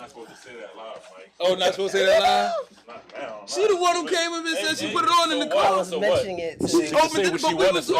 Not supposed to say that live, Mike. Oh, not supposed to say that live? Not now. She the one who came in and said she put it on in the car. I was mentioning it. She can say what she want to say.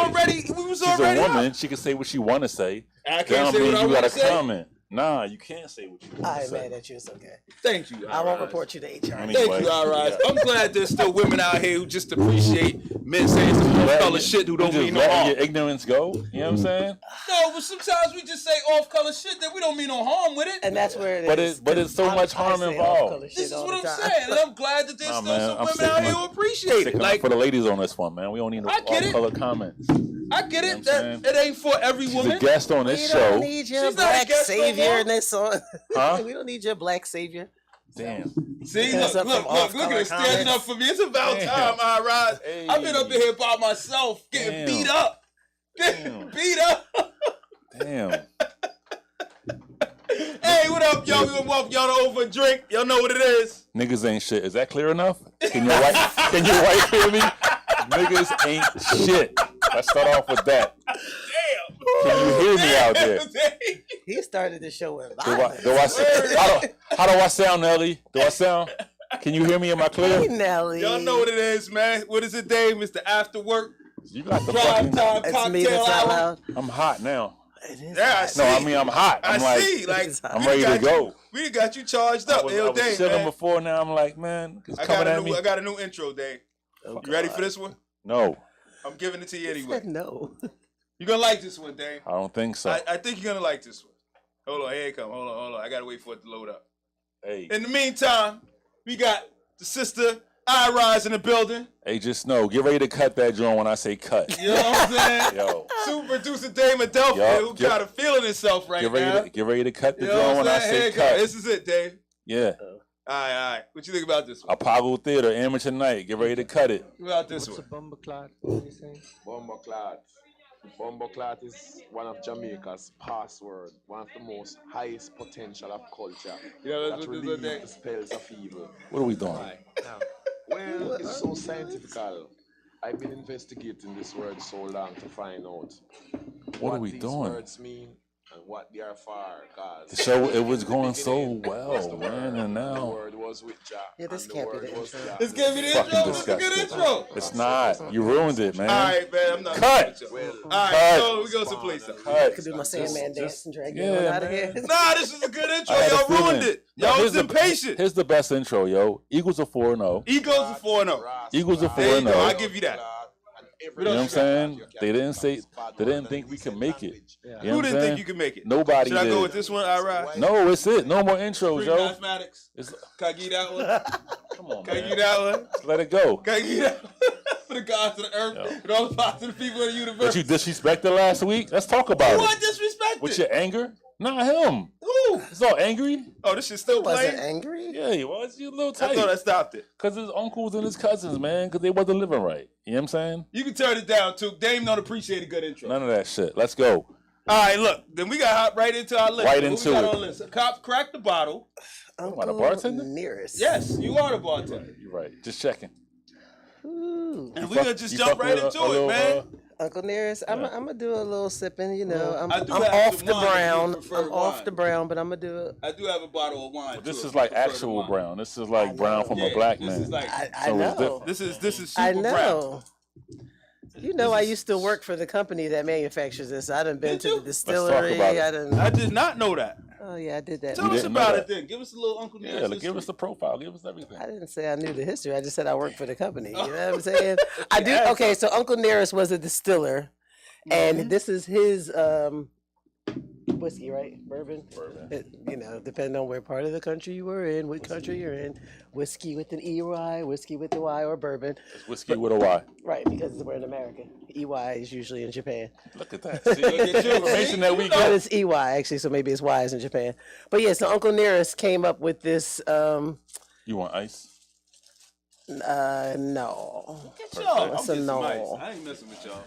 We was She's already a woman. up. She can say what she want to say. I can't say what I you want got to to say. comment. Nah, you can't say what you want to I'm say. mad at you. It's okay. Thank you. I won't report you to HR. Anyway. Thank you, Rise. I'm glad there's still women out here who just appreciate men saying some off-color shit who don't mean no harm. Your ignorance go. You know what I'm saying? No, but sometimes we just say off-color shit that we don't mean no harm with it. And that's where it is. But it's so much harm involved. This is what I'm saying, and I'm glad that there's still some women out here who appreciate it. Like Like, for the ladies on this one, man, we don't need no off-color comments. I get it. That it ain't for every She's woman. a guest on this We show. don't need your She's not a black guest no savior more. in this song. Huh? We don't need your black savior. Damn. See, That's look up from at it standing up for me. It's about time, I rise. Hey. I've been up in here by myself, getting beat up. Getting beat up. Damn. Hey, what up, y'all? We gonna welcome y'all to Over a Drink. Y'all know what it is. Niggas ain't shit. Is that clear enough? Can your wife hear me? Niggas ain't shit. Let's start off with that. Damn. Can you hear me out there? He started the show with Do violence. how do I sound, Nelly? Do I sound? Can you hear me? Am I Hey, clear? Nelly. Y'all know what it is, man. What is it, Dave? Mr. After Work. You got the Drive fucking. time It's me cocktail that's out hour. loud. I'm hot now. It is Yeah, I hot. see. No, I mean I'm hot. I'm I like, see. Like, I'm we ready to got you- go. We got you charged I up, was Dave, chilling man. before. Now I'm like, man, it's I coming got, at me. I got a new intro, Dave. Oh, You ready God. for this one? No, I'm giving it to you He anyway. said no. You're gonna like this one, Dave. I don't think so. I think you're gonna like this one. Hold on, here it come. Hold on. I gotta wait for it to load up. Hey, In the meantime, we got the sister I-Rise in the building. hey, just know, get ready to cut that joint when I say cut. You know what I'm saying? Yo, Super producer Dameadelphia, Yup, who got a feeling himself right now. get ready to cut the You know joint what when I'm I saying? Here say it come. cut. This is it, Dave. Yeah, All right. What you think about this one? Apollo Theater, amateur night. Get ready to cut it. What about this What's a one? bumbleclad? What are you saying? Bumbleclad. Bumbleclad is one of Jamaica's password, one of the most highest potential of culture Yeah, let's that do this relieves one, Dave. the spells of evil. What are we doing? Well, it's so scientific. I've been investigating this word so long to find out What are we these doing? words mean and what they are for. Cause The show, it was going beginning so was well, the man, word, and the now word was with Jah. Yeah, this and the can't be word the was intro. Jah. This gave me the fucking intro. This is a good disgusting. intro. It's not. You ruined it, man. All right, man. I'm not. Cut. Well, All right, Cut. so we go someplace else. I could do my Sandman dance and drag you yeah, out of man. here. Nah, this is a good intro. I had a Y'all ruined feeling. it. Y'all Here's was impatient. Here's the best intro, yo. Eagles are 4-0. Egos are 4-0. Eagles are There you go. 4-0. I'll give you that. You know what I'm saying? They didn't think we could make it. You know Who what I'm didn't saying? think you could make it? Nobody Should I go did. with this one? All right. No, it's it. No more intros, Free yo. mathematics. It's, Can I give you that one? come on, Can I give you man. that one? Let it go. Can I give you that one? For the gods of the earth Yo. and all the positive people in the universe. But you disrespected last week? Let's talk about Who I it. disrespected? With your anger? Not him. Who? It's all angry. Oh, this shit still Wasn't playing? angry. Yeah, he was. You a little I thought I tight. stopped it. Because his uncles and his cousins, man, because they wasn't living right. You know what I'm saying? You can turn it down, too. Dame don't appreciate a good intro. None of that shit. Let's go. All right, look. Then we got to hop right into our list. Right What into we got it. on the list? Cops crack the bottle. Am I the bartender? Nearest. Yes, you are the bartender. You're right. Just checking. Ooh. And You we're going fuck- to just you jump fuck right with into a it, little, man. Uncle Nearest, I'm gonna do a little sipping. You know, I'm I do have off some the wine if you brown. prefer I'm off wine. the brown, but I'm gonna do it. I do have a bottle of wine. This too, is if like you prefer the actual wine. brown. This is like I brown know. from Yeah, a black this man. is like I So it's know. different. this is I super brown. know. You know, I used to work for the company that manufactures this. I done been Did to you? the Let's talk distillery. about it. I done. I did not know that. Oh yeah, I did that. Tell us didn't know about that. it then. Give us a little Uncle Yeah, Nearest like, give us history. the profile. Give us everything. I didn't say I knew the history. I just said I worked for the company. You know what I'm saying? I do. Yeah, Okay, so Uncle Nearest was a distiller, and this is his whiskey, right? Bourbon. You know, depending on where part of the country you were in, what country you're in. Whiskey with an EY, whiskey with the Y, or bourbon. It's whiskey with a Y. Right, because we're in America. EY is usually in Japan. Look at that. See, look at you. Information that we But get. it's EY actually, so maybe it's Y is in Japan. But yeah, so Uncle Nearest came up with this. You want ice? No. Get y'all. That's I'm a getting some no. ice. I ain't messing with y'all.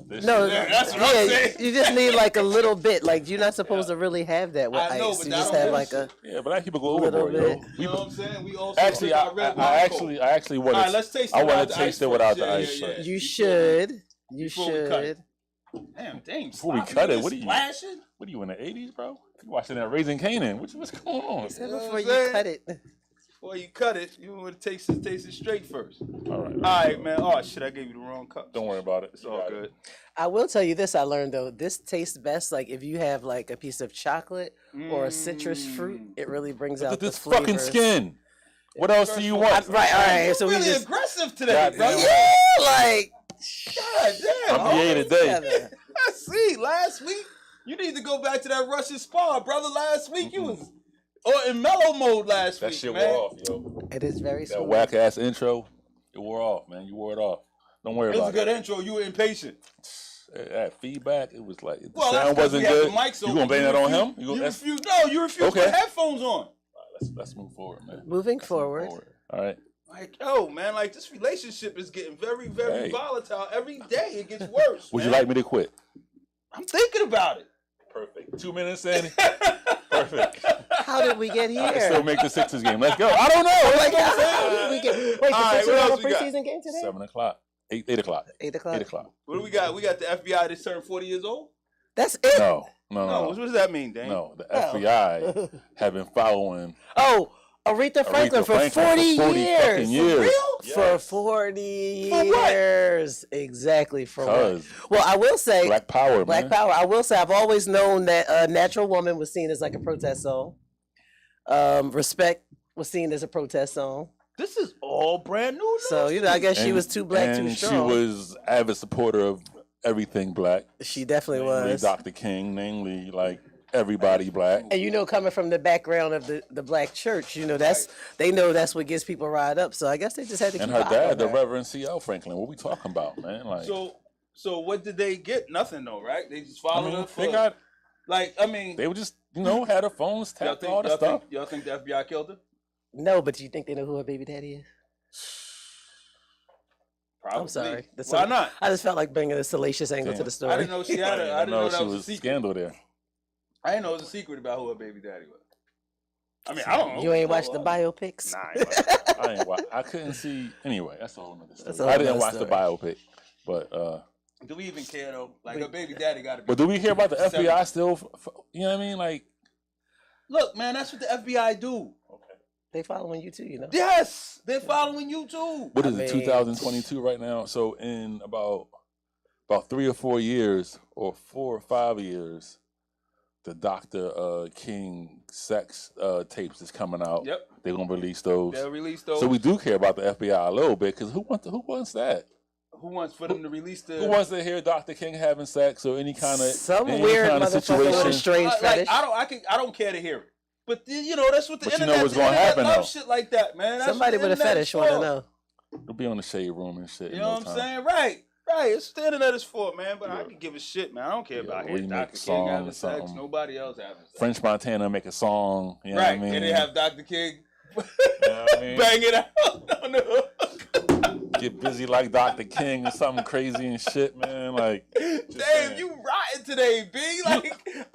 This No, shit. Yeah, that's what I'm saying. you just need like a little bit. Like you're not supposed to really have that with I know, ice. but You that just don't have do like a. shit. Yeah, black people go Little overboard, yo. bit. You know what I'm saying? We also Actually, drink our red wine I cold. actually want All to. right, let's taste it I without want the to taste ice it without first. the Yeah, ice. yeah, first. yeah. You should. You Before we cut it. should. Damn, Before we cut it, what are you? splashing? What are you in the 80s, bro? You watching that Raising Kanan? What's going on? Said You know before what you I'm saying? cut it. Before you cut it, you want to taste it straight first. All right. All right, man. Oh shit, I gave you the wrong cup. Don't worry about it. It's all good. I will tell you this. I learned though. This tastes best like if you have like a piece of chocolate or a citrus fruit. It really brings Look out at the this flavors. fucking skin. What else do you want? Right. All right. You're So we really just aggressive today, God bro. damn. yeah, like God damn. I'm EA today. together. I see. Last week, you need to go back to that Russian spa, brother. Last week you was in mellow mode last That week, shit man. wore off, yo. It is very That smooth. whack ass intro, it wore off, man. You wore it off. Don't worry It was a about good it. intro. You were impatient. That feedback, it was like the Well, that's sound 'cause wasn't we had good. the mics You open. gonna blame that on him? You refused. No, you refused to Okay. put headphones on. Let's move forward, man. Moving Let's move forward. All right. Like, yo, man, like this relationship is getting very, very Hey. volatile. Every day it gets worse. Would you man. like me to quit? I'm thinking about it. Perfect. 2 minutes in. Perfect. How did we get I can still here? make the Sixers game. Let's go. I don't know. Like, how did we get? Wait, the All right, Sixers what have a else we got? preseason game today? 7 o'clock. 8 o'clock. 8 o'clock. 8 o'clock. What do we got? We got the FBI that turned 40 years old? That's it. No. No, what does that mean, Dane? No, the FBI have been following Oh, Aretha Franklin for 40 fucking years. years. real? For 40 For what? years. Exactly. For what? Cause Well, I will say, Black Power, Black man. Power. I will say, I've always known that Natural Woman was seen as like a protest song. Respect was seen as a protest song. This is all brand new. So, you know, I guess she was too black, too and strong. she was avid supporter of everything black. She definitely Namely was. Dr. King, namely like everybody black. And you know, coming from the background of the black church, you know, they know that's what gets people riled up. So I guess they just had to And keep her an eye on dad, the her. Reverend C.L. Franklin. What we talking about, man? Like, So what did they get? Nothing though, right? They just I followed mean, her for they got, like I mean they were just, you know, had her phones y'all tapped, all think, the y'all, stuff. think, y'all think the FBI killed her? No, but do you think they know who her baby daddy is? Probably. I'm sorry. Why not? I just felt like bringing a salacious angle to Damn. the story. I didn't know she had a, I didn't know that she was a was secret. scandal there. I didn't know it was a secret about who her baby daddy was. I mean, I don't know. You ain't watched the Well, biopics? Nah, I ain't watched I ain't watch. I couldn't see. Anyway, that's a whole nother That's story. a I whole didn't nother watch the biopic, but Do we even care though? Like her baby daddy got to be. do we hear about the FBI still? You know what I mean? Like, Look, man, that's what the FBI do. They following you too, you know. Yes, they're following you too. what is I it? mean- 2022 right now. So in about 3 or 4 years, or 4 or 5 years, the Dr. King sex tapes is coming out. Yep, They're gonna release those. they'll release those. So we do care about the FBI a little bit, because who wants that? Who wants for them to release the? Who wants to hear Dr. King having sex or any kind of Some weird motherfucker with a strange fetish. I don't care to hear it. But you know that's what the But you internet. know what's the gonna internet happen, love though. shit like that, man. That's Somebody what with the a internet is fetish want to for. know. They'll be on the shade room and shit. You in know no what I'm time. saying? Right. It's what the internet is for, man. But I can give a shit, man. I don't care about hearing remix Dr. King song having or sex. something. Nobody else having sex. French Montana make a song. You know Right. what I mean? And they have Dr. King You know what I mean? bang it out on the hook. Get busy like Dr. King or something crazy and shit, man. Like, just Damn, saying. you rotten today, B. Like,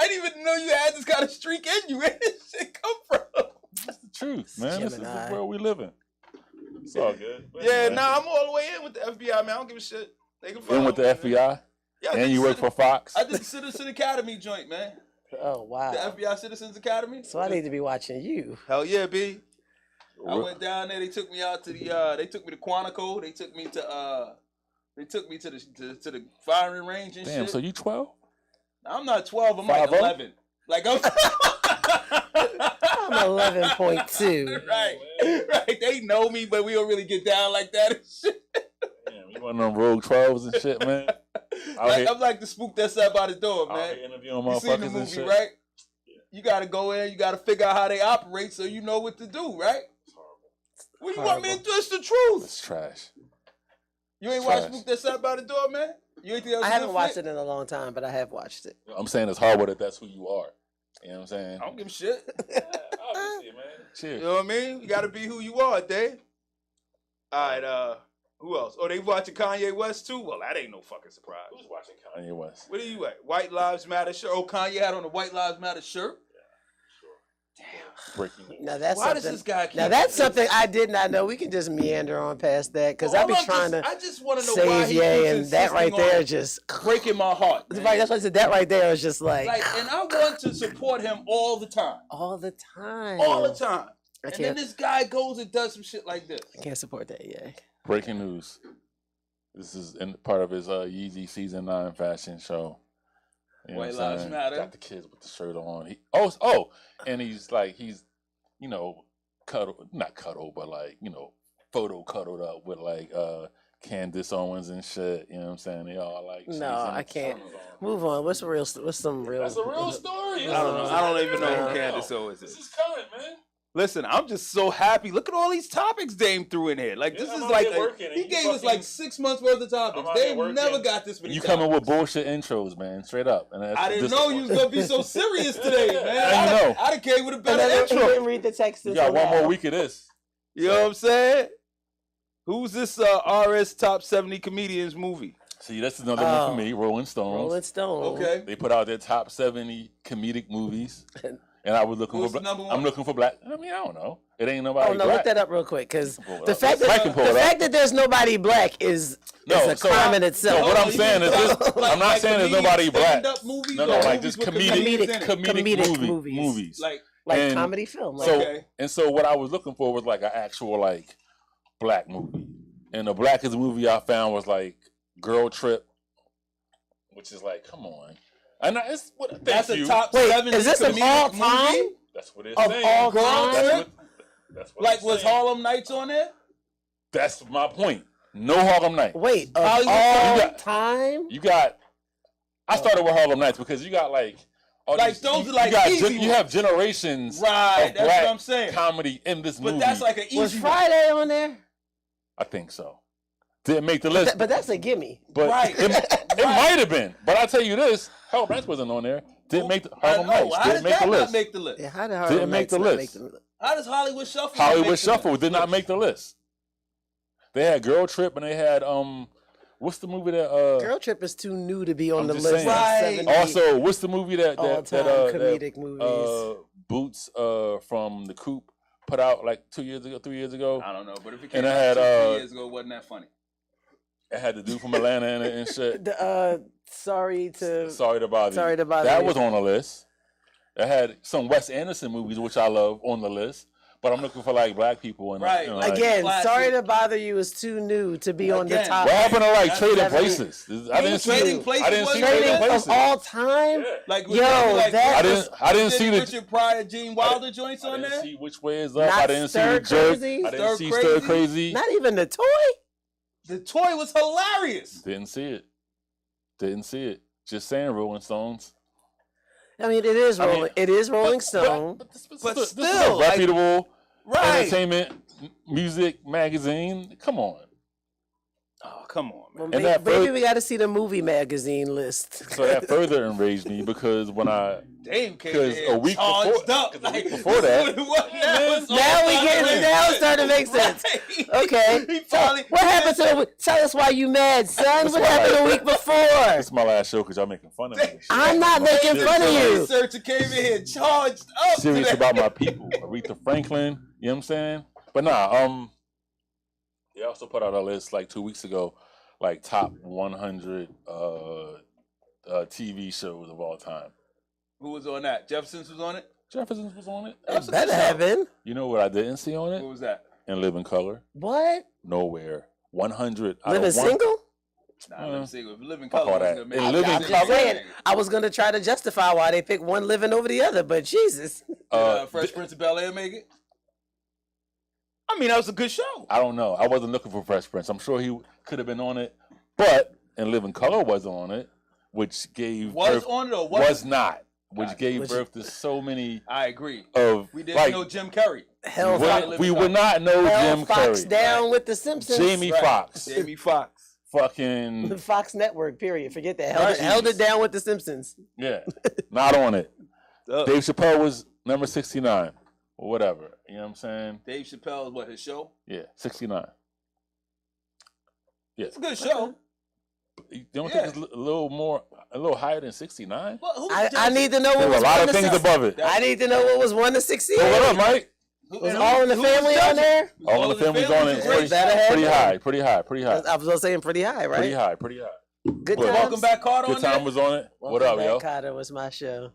I didn't even know you had this kind of streak in you. Where did this shit come from? It's the truth, man. This is the Gemini. world we live in. It's all good. But Yeah, anyway, nah, I'm all the way in with the FBI, man. I don't give a shit. They can in follow with the me, man. FBI, Yeah, I did and you the work Citi- for Fox. I did the Citizen Academy joint, man. Oh wow. The FBI Citizens Academy. So I need to be watching you. Hell yeah, B. I went down there. They took me out to the. They took me to Quantico. They took me to. They took me to the firing range and Damn, shit. so you 12? I'm not 12. I'm like 5-0? 11. Like I'm. I'm 11.2. right. They know me, but we don't really get down like that and shit. Damn, you one of them Rogue 12s and shit, man. I'm like the spook that's up by the door, Out man. here interviewing You seen the motherfuckers and movie, shit. right? You gotta go in, you gotta figure out how they operate so you know what to do, right? What do you want me to do? It's the truth. It's trash. You ain't Trash. watched Spook That's Out by the Door, man? You ain't think that was I a haven't good watched flick? it in a long time, but I have watched it. I'm saying it's horrible that that's who you are. You know what I'm saying? I don't give a shit. Obviously, man. Cheers. You know what I mean? You gotta be who you are, Dave. Alright, who else? Oh, they watching Kanye West too? Well, that ain't no fucking surprise. Who's watching Kanye West? Where are you at? White Lives Matter shirt. Oh, Kanye had on a White Lives Matter shirt. Breaking news. Now that's Why does something. this guy? Now that's something I did not know. We can just meander on past that because I be trying to I just want to know why save he Ye, keeps and that right insisting there on just breaking my heart. Man. right. That's why I said that right there is just like And I want to support him all the time. all the time. All the time. I And then can't. this guy goes and does some shit like this. I can't support that. Yeah. Breaking news. This is part of his Yeezy Season 9 fashion show. You know White what I'm Lives saying? Matter. Got the kids with the shirt on. And he's not cuddle, but like, photo cuddled up with like Candace Owens and shit. You know what I'm saying? They all like. No, I can't. Move on. What's some real? That's a real story. I don't know. I don't even know who Candace Owens This is. is current, man. Listen, I'm just so happy. Look at all these topics Dame threw in here. Like Yeah, this I'm is out like here working, and he you gave us fucking- like 6 months worth of topics. I'm out here Dame working. never got this many. You topics. coming with bullshit intros, man, straight up. And I didn't know you was gonna be so serious today, man. I know. I'd have came with a He better intro. didn't read the text. You got one more week of this. You know what I'm saying? Who's this RS Top 70 Comedians movie? See, that's another one for me, Rolling Stones. Rolling Stone. Okay. They put out their top 70 comedic movies. And I was looking What's for the number one? I'm looking for black. I mean, I don't know. It ain't nobody Oh no, black. look that up real quick because Pull it the up. fact Mike can that pull it up. there's nobody black is a crime in itself. So what I'm you saying mean is this, like- I'm not like saying there's comedian nobody black. stand-up movies No, or like movies just with comedic comedic movies. movies. Like And comedy film. Like, So Okay. and so what I was looking for was like an actual like black movie. And the blackest movie I found was like Girl Trip, which is like, come on. And it's what thank that's you. a top wait, 70 is this an comedic all movie? time? That's what it's Of saying. all Girl time? Trip? That's what Like it's was saying. Harlem Nights on there? That's my point. No Harlem Nights. Wait, of Hollywood all got- time? You got. I started with Harlem Nights because you got like. all Like, these- those you, are like you got easy you have generations Right, of that's black what I'm saying. comedy in this movie. But that's like an easy Was one. Friday on there? I think so. Didn't make the list, But that's a gimme. but Right. it might have been. But I tell you this, Harlem Nights wasn't on there. Didn't make the Harlem I know. Nights. How Didn't did make that the not list. make the list? Yeah, how did Didn't Harlem make Nights the not list. make the list? How does Hollywood Shuffle? not Hollywood make the Shuffle list? did not make the list. They had Girl Trip and they had what's the movie that Girl Trip is too new to be on I'm the just list. saying. of Right. 70 Also, what's the movie that all-time comedic movies. Boots from the Coop put out like 2 years ago, 3 years ago? I don't know, but if it came And I out had, 2-3 years ago, it wasn't that funny. It had the dude from Atlanta in it and shit. Sorry to Sorry to bother you. Sorry to Bother That You. was on the list. It had some Wes Anderson movies, which I love, on the list. But I'm looking for like black people and Right. like, Again, classic. Sorry to Bother You is too new to be on the Again. top. what happened to like That's Trading 70. Places? I didn't see Trading Places I didn't see wasn't Trading Trading Places. of all time? Yeah. Like, Yo, like that I didn't see the Richard Pryor, Gene Wilder joints I on didn't there. see Which Way Is Up. Not I didn't see Stir the Jerk. Crazy? I didn't Stir see Crazy? Stir Crazy. Not even the toy? The toy was hilarious. Didn't see it. Didn't see it. Just saying, Rolling Stones. I mean, it is I mean, Rolling. It is Rolling Stone. But this is still, a like- reputable Right. entertainment music magazine. Come on. Oh, come on, man. Well, And that maybe fir- we got to see the movie magazine list. So that further enraged me because when I Dame came 'Cause in a week charged before- up. 'cause a week Like, before that- this is what Yeah, now man. it's all Now we starting getting to make now it's sense. starting to make sense. Right. Okay. He finally What happened to tell us why you mad, son? That's What why happened I- a week before? this is my last show because y'all making fun of me. and shit. I'm not making serious fun of about- you. Researcher came in here charged up. Serious today. about my people. Aretha Franklin. You know what I'm saying? But nah, they also put out a list like 2 weeks ago, like top 100 TV shows of all time. Who was on that? Jefferson's was on it. Jefferson's was on it. That's It a better good show. have been. You know what I didn't see on What it? was that? In Living Color. What? Nowhere. 100. out of Living one- single? Nah, let me see. If Living Fuck Color all was that. gonna make In it. Living I'm Just just Color? saying. I was gonna try to justify why they picked one living over the other, but Jesus. Fresh Prince of Bel Air make it? I mean, that was a good show. I don't know. I wasn't looking for Fresh Prince. I'm sure he could have been on it, but In Living Color wasn't on it, which gave Was birth, on it or was wasn't? not, which Gotcha. gave Which- birth to so many I agree. of We didn't like know Jim Carrey. Hell, we would not know Hell Jim Fox Carrey, down with the Simpsons. Jamie Right. Foxx, Jamie Foxx. fucking The Fox Network. Period. Forget that. Right. Held it down with the Simpsons. yeah, not on it. Dave Dave Chappelle was number 69 or whatever. You know what I'm saying? Chappelle is what, his show? Yeah, 69. Yeah, It's a good show. You don't think it's a little higher than 69? Well, I need to know what There were was a lot one of to things 60. above it. I need to know what was 1 to 68. So what up, Mike? Was All in the Family on there? All in the Family's on it. Pretty high. I was saying pretty high, right? Pretty high. Good What? times. Welcome Back Carter Good on there. Time was on it. What up, yo? Carter was my show.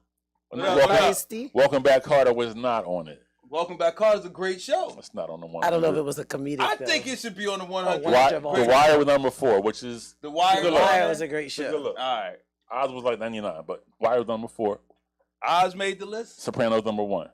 Welcome- Welcome Back Carter was not on it. Welcome Back Carter's a great show. It's not on the one. I don't know if it was a comedic. I though. think it should be on the 100. The Wire was number 4, which is The Wire. The Wire was a great show. good look. All right. Oz was like 99, but Wire was number 4. Oz made the list. Sopranos number 1.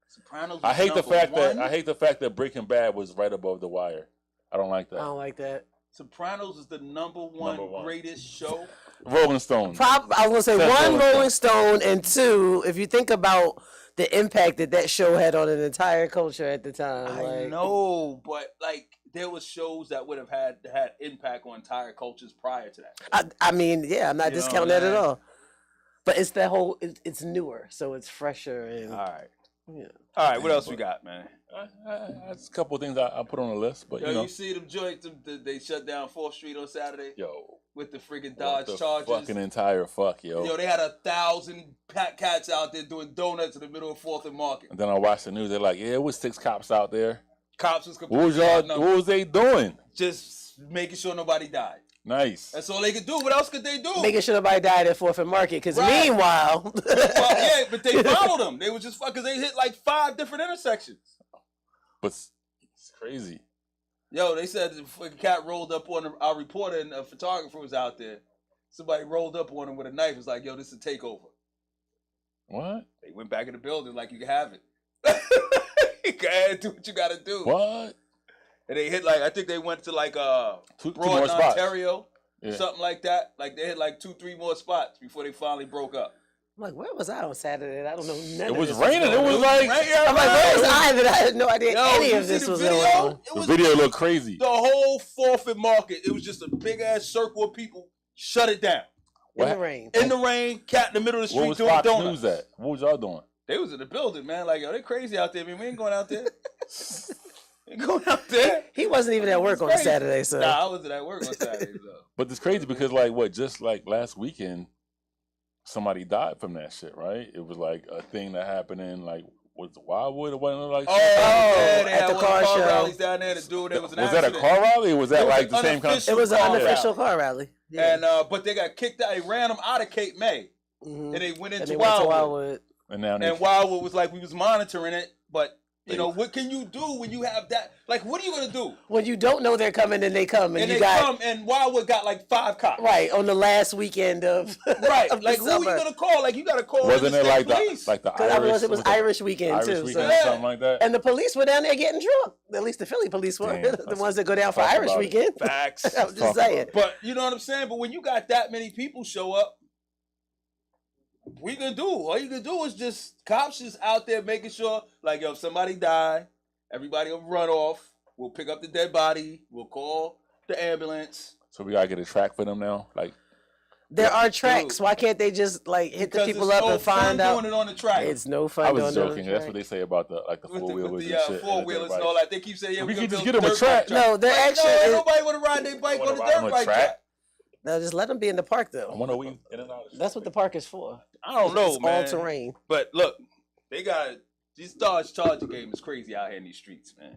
Sopranos. I hate the number fact that Breaking Bad was right above The Wire. I don't like I that. don't like that. Sopranos is the number one greatest show. Rolling Stones. I was gonna say That's one, Rolling Rolling Stone, and 2, if you think about the impact that show had on an entire culture at the time. I know, but like there was shows that would have had impact on entire cultures prior to that. I mean, yeah, I'm not You know discounting what that at I'm all. But it's that whole, it's newer, so it's fresher and. All right. Yeah. All right, what else we got, man? That's a couple of things I put on the list, but Yo, you know. you see them joints? They shut down 4th Street on Saturday. Yo, with the friggin' what Dodge the Chargers. fucking entire fuck, yo. Yo, they had 1,000 cats out there doing donuts in the middle of 4th and Market. And then I watched the news. They're like, yeah, it was 6 cops out there. Cops was What completely was what was they doing? just making sure nobody died. Nice. That's all they could do. What else could they do? Making sure nobody died at 4th and Market. Because Right. meanwhile. Well, yeah, but they followed them. They was just fuckers. They hit like 5 different intersections. But it's crazy. Yo, they said the fucking cat rolled up on our reporter and a photographer was out there. Somebody rolled up on him with a knife. It was like, yo, this is a takeover. What? They went back in the building like you can have it. Go ahead, do what you gotta do. What? And they hit like, I think they went to like Two Broad, more spots. Ontario, Yeah. something like that. Like they hit like 2-3 more spots before they finally broke up. I'm like, where was I on Saturday? I don't know none It of was this raining. It going was on. like I'm like, where was I that I had no idea Yo, any you of see this the was video? going on? It The was video looked crazy. the whole 4th and Market. It was just a big ass circle of people. Shut it down. In the rain. In the rain, cat in the middle of the Where street was doing Fox donuts. News at? What was y'all doing? They was in the building, man. Like, yo, they crazy out there. I mean, we ain't going out there. We ain't going out there. He wasn't even at work on Crazy. Saturday, so. Nah, I wasn't at work on Saturday, though. But it's crazy because like what? Just like last weekend, somebody died from that shit, right? It was like a thing that happened in like was it Wildwood or whatever like. Oh, yeah, they at had the one car of the car show. rallies down there. The dude, there was an Was that accident. a car rally or was that It was like an the same kind? unofficial It was an car unofficial rally. car rally. Yeah. And but they got kicked out. They ran them out of Cape May, Mhm. and they went And into they went to Wildwood. Wildwood. And now they, And Wildwood was like, we was monitoring it, but you know what can you do when you have that? Like, what are you gonna do? When you don't know they're coming and they come and, And you they got come, and Wildwood got like 5 cops. right on the last weekend of Right. of the Like, who are you summer. gonna call? Like, you gotta call wasn't the it like state the police. like the 'Cause Irish? it was Irish weekend Irish too. weekend So. or something like that. And the police were down there getting drunk. At least the Philly police were. Damn, the ones that go down for talk Irish about it. weekend. Facts. I'm just Talk saying. about But you know what I'm saying? But when you got that many people show up, what you gonna do? All you gonna do is just cops just out there making sure, like, yo, if somebody die, everybody will run off. We'll pick up the dead body. We'll call the ambulance. So we gotta get a track for them now. Like There are tracks. Why can't they just like hit the Because people it's up no and find fun out? doing it on the track. It's no fun I doing was it on joking. the That's track. what they say about the like the with four the, wheelers with and the shit. four-wheelers and all that. They keep saying, yeah, We we're can gonna just build get them a dirt bike track. No, they're Like, actually. no, ain't nobody want to ride their bike Wanna on the ride on dirt a bike track? track. No, just let them be in the park I though. wonder we in and out. of That's what the park is for. I don't know, It's man. all terrain. But look, they got this Dodge Charger game is crazy out here in these streets, man.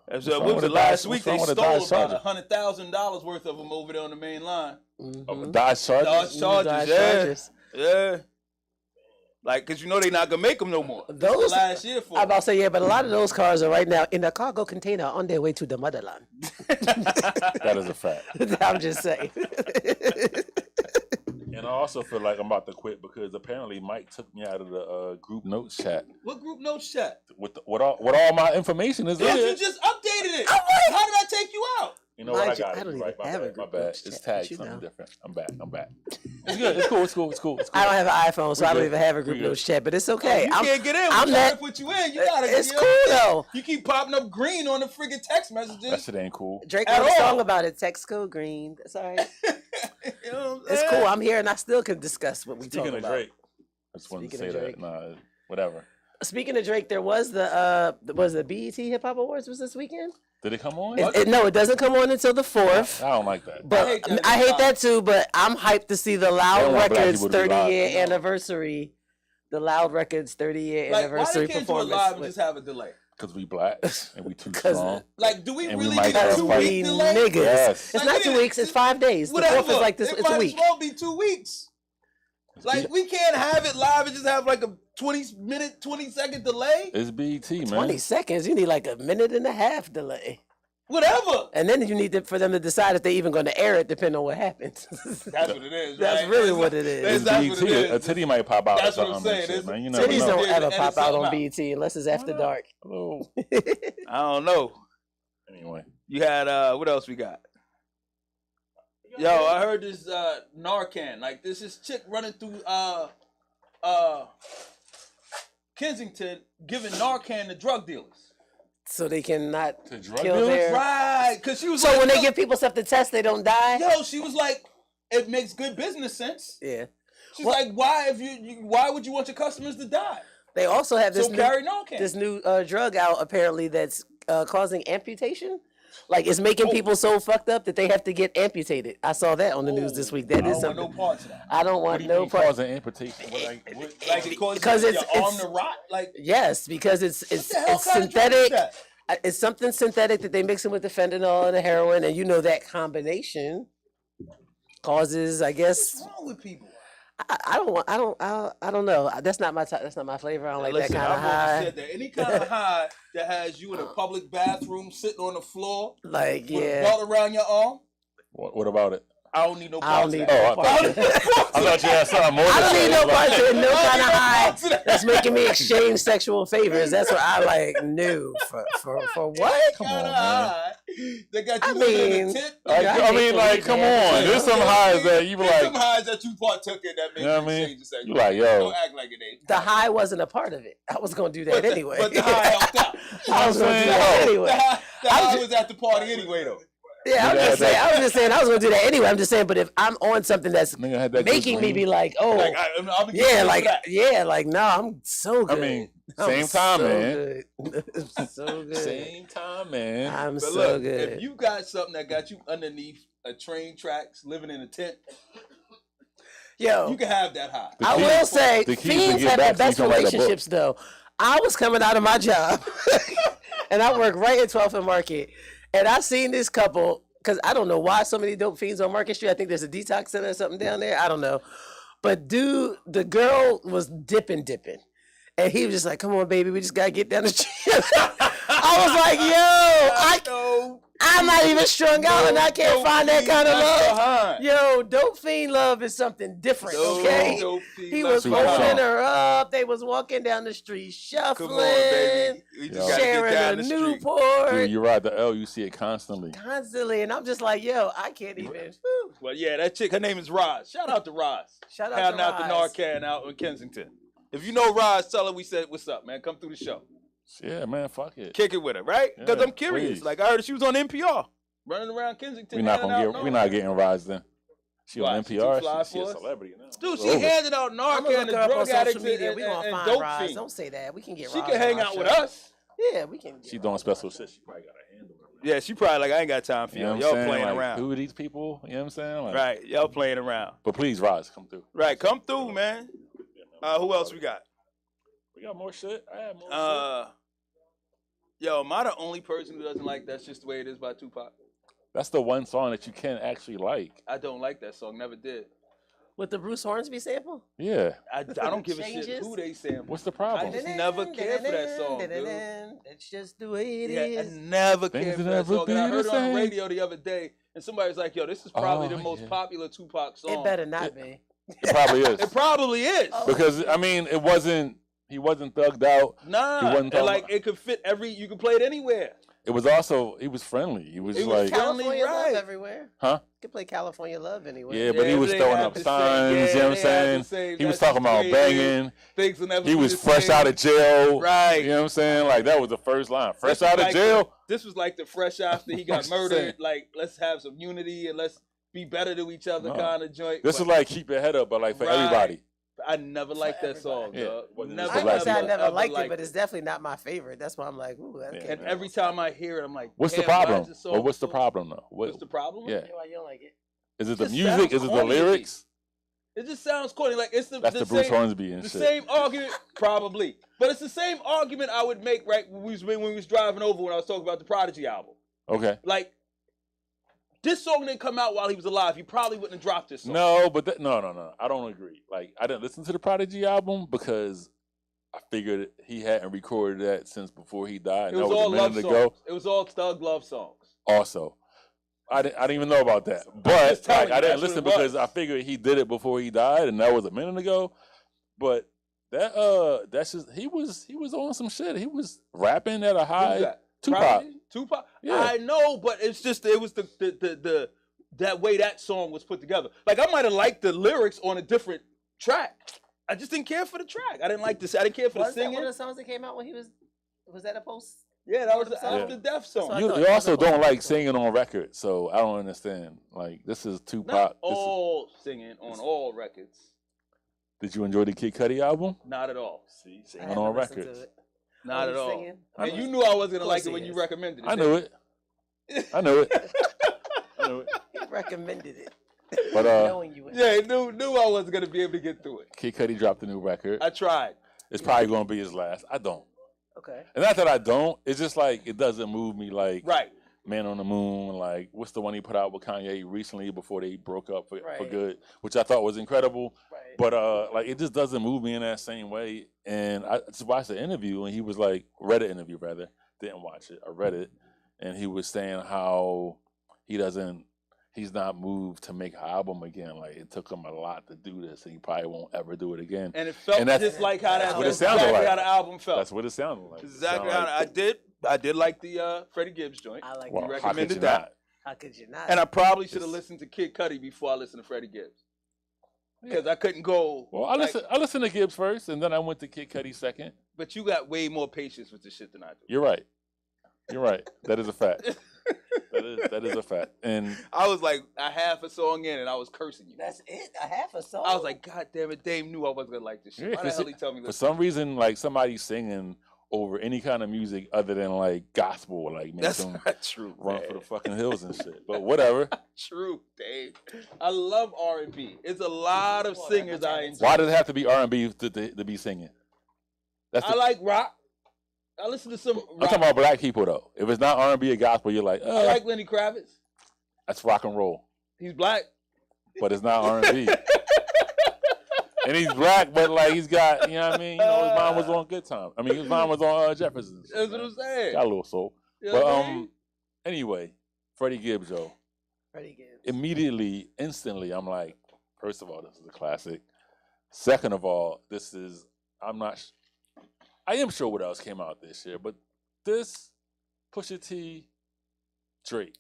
As, What's wrong what was with it the last Dodge- week? what's They wrong with the stole Dodge about Charger? $100,000 worth of them over there on the main line. Mhm. Dodge Charger. Dodge Chargers, Dodge yeah, Chargers. yeah. Like, cause you know they not gonna make them no more. This Those- was last year for. I'm about to say, yeah, but a lot of those cars are right now in a cargo container on their way to the motherland. That is a fact. I'm just saying. And I also feel like I'm about to quit because apparently Mike took me out of the group notes chat What group notes chat? with all my information is Yeah, in you it. just updated it. I'm like- How did I take you out? You know what? I Mind you, got I it. don't You're even right. have a My group bad. notes It's chat, tagged but you something know. different. I'm back. It's good. It's cool. It's cool. It's cool. It's cool. I don't have an iPhone, so We I don't good. even have a group We good. notes chat, but it's okay. You can't get in. I'm We're trying not- to put you in. You gotta. It's you know, cool though. You keep popping up green on the friggin' text messages. That shit ain't cool. Drake At wrote a all. song about it. Text code green. That's all right. You know what I'm It's saying? cool. I'm here and I still can discuss what we talk Speaking of about. Drake, I just wanted to say Speaking of that. Drake. Nah, whatever. Speaking of Drake, there was the BET Hip Hop Awards was this weekend. Did it come on? No, it doesn't come on until the 4th. I don't like that. But I hate that too. But I'm hyped to see the Loud Records 30-year anniversary. The Loud Records 30-year anniversary performance. Why they can't do it live and just have a delay? Because we black and we too strong. Like, do we and really we need a 2-week delay? Niggas. Yes. It's not 2 weeks. It's 5 days. Whatever. The 4th is like this. It's a week. It might as well be 2 weeks. Like, we can't have it live and just have like a 20-minute, 20-second delay. It's BET, man. 20 seconds. You need like a minute and a half delay. Whatever. And then you need for them to decide if they're even going to air it, depending on what happens. That's what it is. That's really what it is. It's BET. A titty might pop out. That's what I'm saying. Shit, man. You Titties know. don't ever pop out on BET unless it's after dark. Hello. I don't know. Anyway. You had, what else we got? Yo, I heard this Narcan. Like, this is chick running through Kensington giving Narcan to drug dealers. So they cannot drug kill dealers? their... Right, because she was So like... when they give people stuff to test, they don't die? Yo, she was like, it makes good business sense. Yeah. She's like, why why would you want your customers to die? They also have this carry Narcan. This new drug out, apparently, that's causing amputation. Like, it's making people so fucked up that they have to get amputated. I saw that on the news this week. That is something. I don't want no parts of that. I don't want no parts. Causing amputation? Like it causes your arm to rot? Like, yes, because it's kind of drug is synthetic. that? It's something synthetic that they mix in with the fentanyl and the heroin, and you know that combination causes, I guess. What's wrong with people? I don't know. That's not my that's not my flavor. I don't like Listen, that kind of high. Said that. Any kind of high that has you in a public bathroom sitting on the floor, like with a belt around your arm. What about it? I don't need no parts. I thought you had something more. I don't need no parts of it. No kind of high that's making me exchange sexual favors. That's what I like. No, for what? Come on, man. They got you in the tent. I mean, like, come on. There's some highs that you be like. Some highs that you partook in that make you exchange the sexual. You like, yo. Don't act like it ain't. The high wasn't a part of it. I was gonna do that anyway. But the high helped out. I was gonna do that anyway. The high was at the party anyway, though. Yeah, I was just saying I was gonna do that anyway. I'm just saying, but if I'm on something that's making me be like, oh, like, no, I'm so good. I mean, same time, man. So good. Same time, man. I'm but so look, good. If you got something that got you underneath a train tracks, living in a tent, yo, you can have that high. I will say, fiends have the best relationships, though. I was coming out of my job, and I work right at 12th and Market. And I seen this couple, because I don't know why so many dope fiends on Market Street. I think there's a detox center or something down there. I don't know. But dude, the girl was dipping. And he was just like, come on, baby, we just got to get down the street. I was like, yo, I'm not even strung out and I can't find that kind of love. Yo, dope fiend love is something different, okay? He was holding her up. They was walking down the street shuffling, come on, baby. We just sharing down a the Newport. Dude, you ride the L, you see it constantly. And I'm just like, yo, I can't even. Whew. Well, yeah, that chick, her name is Roz. Shout out to Roz. Shout out Handing to out the Roz. Narcan out in Kensington. If you know Roz, tell her we said, what's up, man? Come through the show. Yeah, man, fuck it. Kick it with her, right? Because Yeah, I'm curious. please. Like, I heard she was on NPR. Running around Kensington. We're not getting Roz then. She Why, on she too NPR. fly She's a for us? celebrity now. Dude, It's she over. handed out I'm gonna Narcan look to her up on drug social addicts media. We and gonna find dope Roz. fiends. Don't say that. We can get She Roz can hang on our out show. with us. Yeah, we can. She doing special shit. She probably got a handle. Yeah, she probably like, I ain't got time for You know y'all. what I'm Y'all saying? playing Like, around. who are these people? You know what I'm saying? Like, Right, y'all playing around. But please, Roz, come through. Right, come through, man. Who else we got? We got more shit. I have more shit. Yo, am I the only person who doesn't like That's Just the Way It Is by Tupac? That's the one song that you can actually like. I don't like that song, never did. With the Bruce Hornsby sample? Yeah. I don't give a shit Changes? who they sample. What's the problem? I just never cared for that song, dude. It's just the way it Yeah, I is. never Things cared for will that never song. And I be heard the it on the same. radio the other day, and somebody was like, yo, this is probably Oh, the most yeah. popular Tupac song. It better not be. It probably is. It probably is. Oh. Because, I mean, he wasn't thugged out. Nah, He wasn't and talking like about- it could fit you could play it anywhere. It was also, he was friendly. He was He was like, California right. Love everywhere. huh? You can play California Love anywhere. Yeah, but he was they throwing had up the same- signs, yeah, you know what I'm they had saying? the same, He was That's talking Just the about Way It Is. banging. Things will never He be was the fresh same. out of jail. Right. You know what I'm saying? Like, that was the first line. Fresh This was out of like jail? This was like the fresh after he got I'm murdered. saying. Like, let's have some unity and let's be better to each other No. kind of joint. This But- is like keep your head up, but like for Right. everybody. I never liked that song, Yeah. dog. Wasn't Never, just I ain't say I ever, never ever liked it, but it's definitely not my favorite. That's why I'm like, ooh, that Yeah. can't And be every my time I hear it, I'm like, What's the damn, why problem? is this song Or what's the so- problem though? What's the problem? Yeah. favorite. Why you don't like it? Is it the just music? sounds Is it the corny to me. lyrics? It just sounds corny. Like it's That's the Bruce same, Hornsby and the shit. same argument, probably. But it's the same argument I would make right when we was driving over when I was talking about the Prodigy album. Okay. Like, this song didn't come out while he was alive. He probably wouldn't have dropped this song. No, but no. I don't agree. Like, I didn't listen to the Prodigy album because I figured he hadn't recorded that since before he died. It And was that was all a love minute songs. ago. It was all thug love songs. Also, I didn't even know about that. But just telling like, I you, didn't that's what listen it because was. I figured he did it before he died, and that was a minute ago. But that's just he was on some shit. He was rapping at a Who's high. that? Tupac. Prodigy? Tupac? Yeah. I know, but it was the that way that song was put together. Like, I might have liked the lyrics on a different track. I just didn't care for the track. I didn't like this. I didn't care for Was the that singing. one of the songs that came out when he was that a post? Yeah, that was the Yeah. After Death song. So I You, thought you it was also a don't Tupac like song. singing on record, so I don't understand. Like, this is Tupac. Not This is- all singing on all records. did you enjoy the Kid Cudi album? Not at all. See, I singing haven't on listened to records. it. Not Oh, at he's all. singing? And you knew I wasn't gonna Of like course it when he you is. recommended it. I knew it. I knew it. I knew it. He recommended it. But, knowing you. Yeah, he knew I wasn't gonna be able to get through it. Kid Cudi dropped a new record. I tried. It's probably going to be his last. I don't. Okay. And not that I don't. It's just like it doesn't move me like Right. Man on the Moon. Like, what's the one he put out with Kanye recently before they broke up for Right. good, which I thought was incredible. Right. But like, it just doesn't move me in that same way. And I just watched the interview, and he was like, read the interview rather, didn't watch it. I read it, and he was saying how he's not moved to make an album again. Like, it took him a lot to do this, and he probably won't ever do it again. And it felt And that's- just like how that's that what it that's sounded exactly like. how the album felt. That's what it sounded like. Exactly It how sounded I did like the Freddie Gibbs joint. I like well, it. how could recommended you that. not? How could you not? And I probably should have It's- listened to Kid Cudi before I listened to Freddie Gibbs. Because I couldn't go. Well, I like- listened to Gibbs first, and then I went to Kid Cudi second. But you got way more patience with this shit than I do. You're right. You're right. That is a fact. That is a fact. And I was like a half a song in and I was cursing you. That's it. A half a song. I was like, God damn it, Dame knew I wasn't gonna like this shit. Yeah, Why the 'cause hell he tell me for this? some reason, like, somebody singing over any kind of music other than like gospel, like, makes That's them not true. run man. for the fucking hills and shit. But whatever. True, Dave. I love R&B. It's a lot of Well, singers that's I what enjoy. Why does it have to be R&B to be singing? That's I the, like rock. I listen to some rock. I'm talking about black people though. If it's not R&B or gospel, you're like, I like Lenny Kravitz. that's rock and roll. He's black. But it's not R&B. And he's black, but like he's got, you know what I mean? You know, his mom was on Good Time. I mean, his mom was on Jefferson. That's what I'm saying. Got a little soul. You know But what I mean? anyway, Freddie Gibbs, yo. Freddie Gibbs. Immediately, instantly, I'm like, first of all, this is a classic. Second of all, I am sure what else came out this year, but this Pusha T, Drake,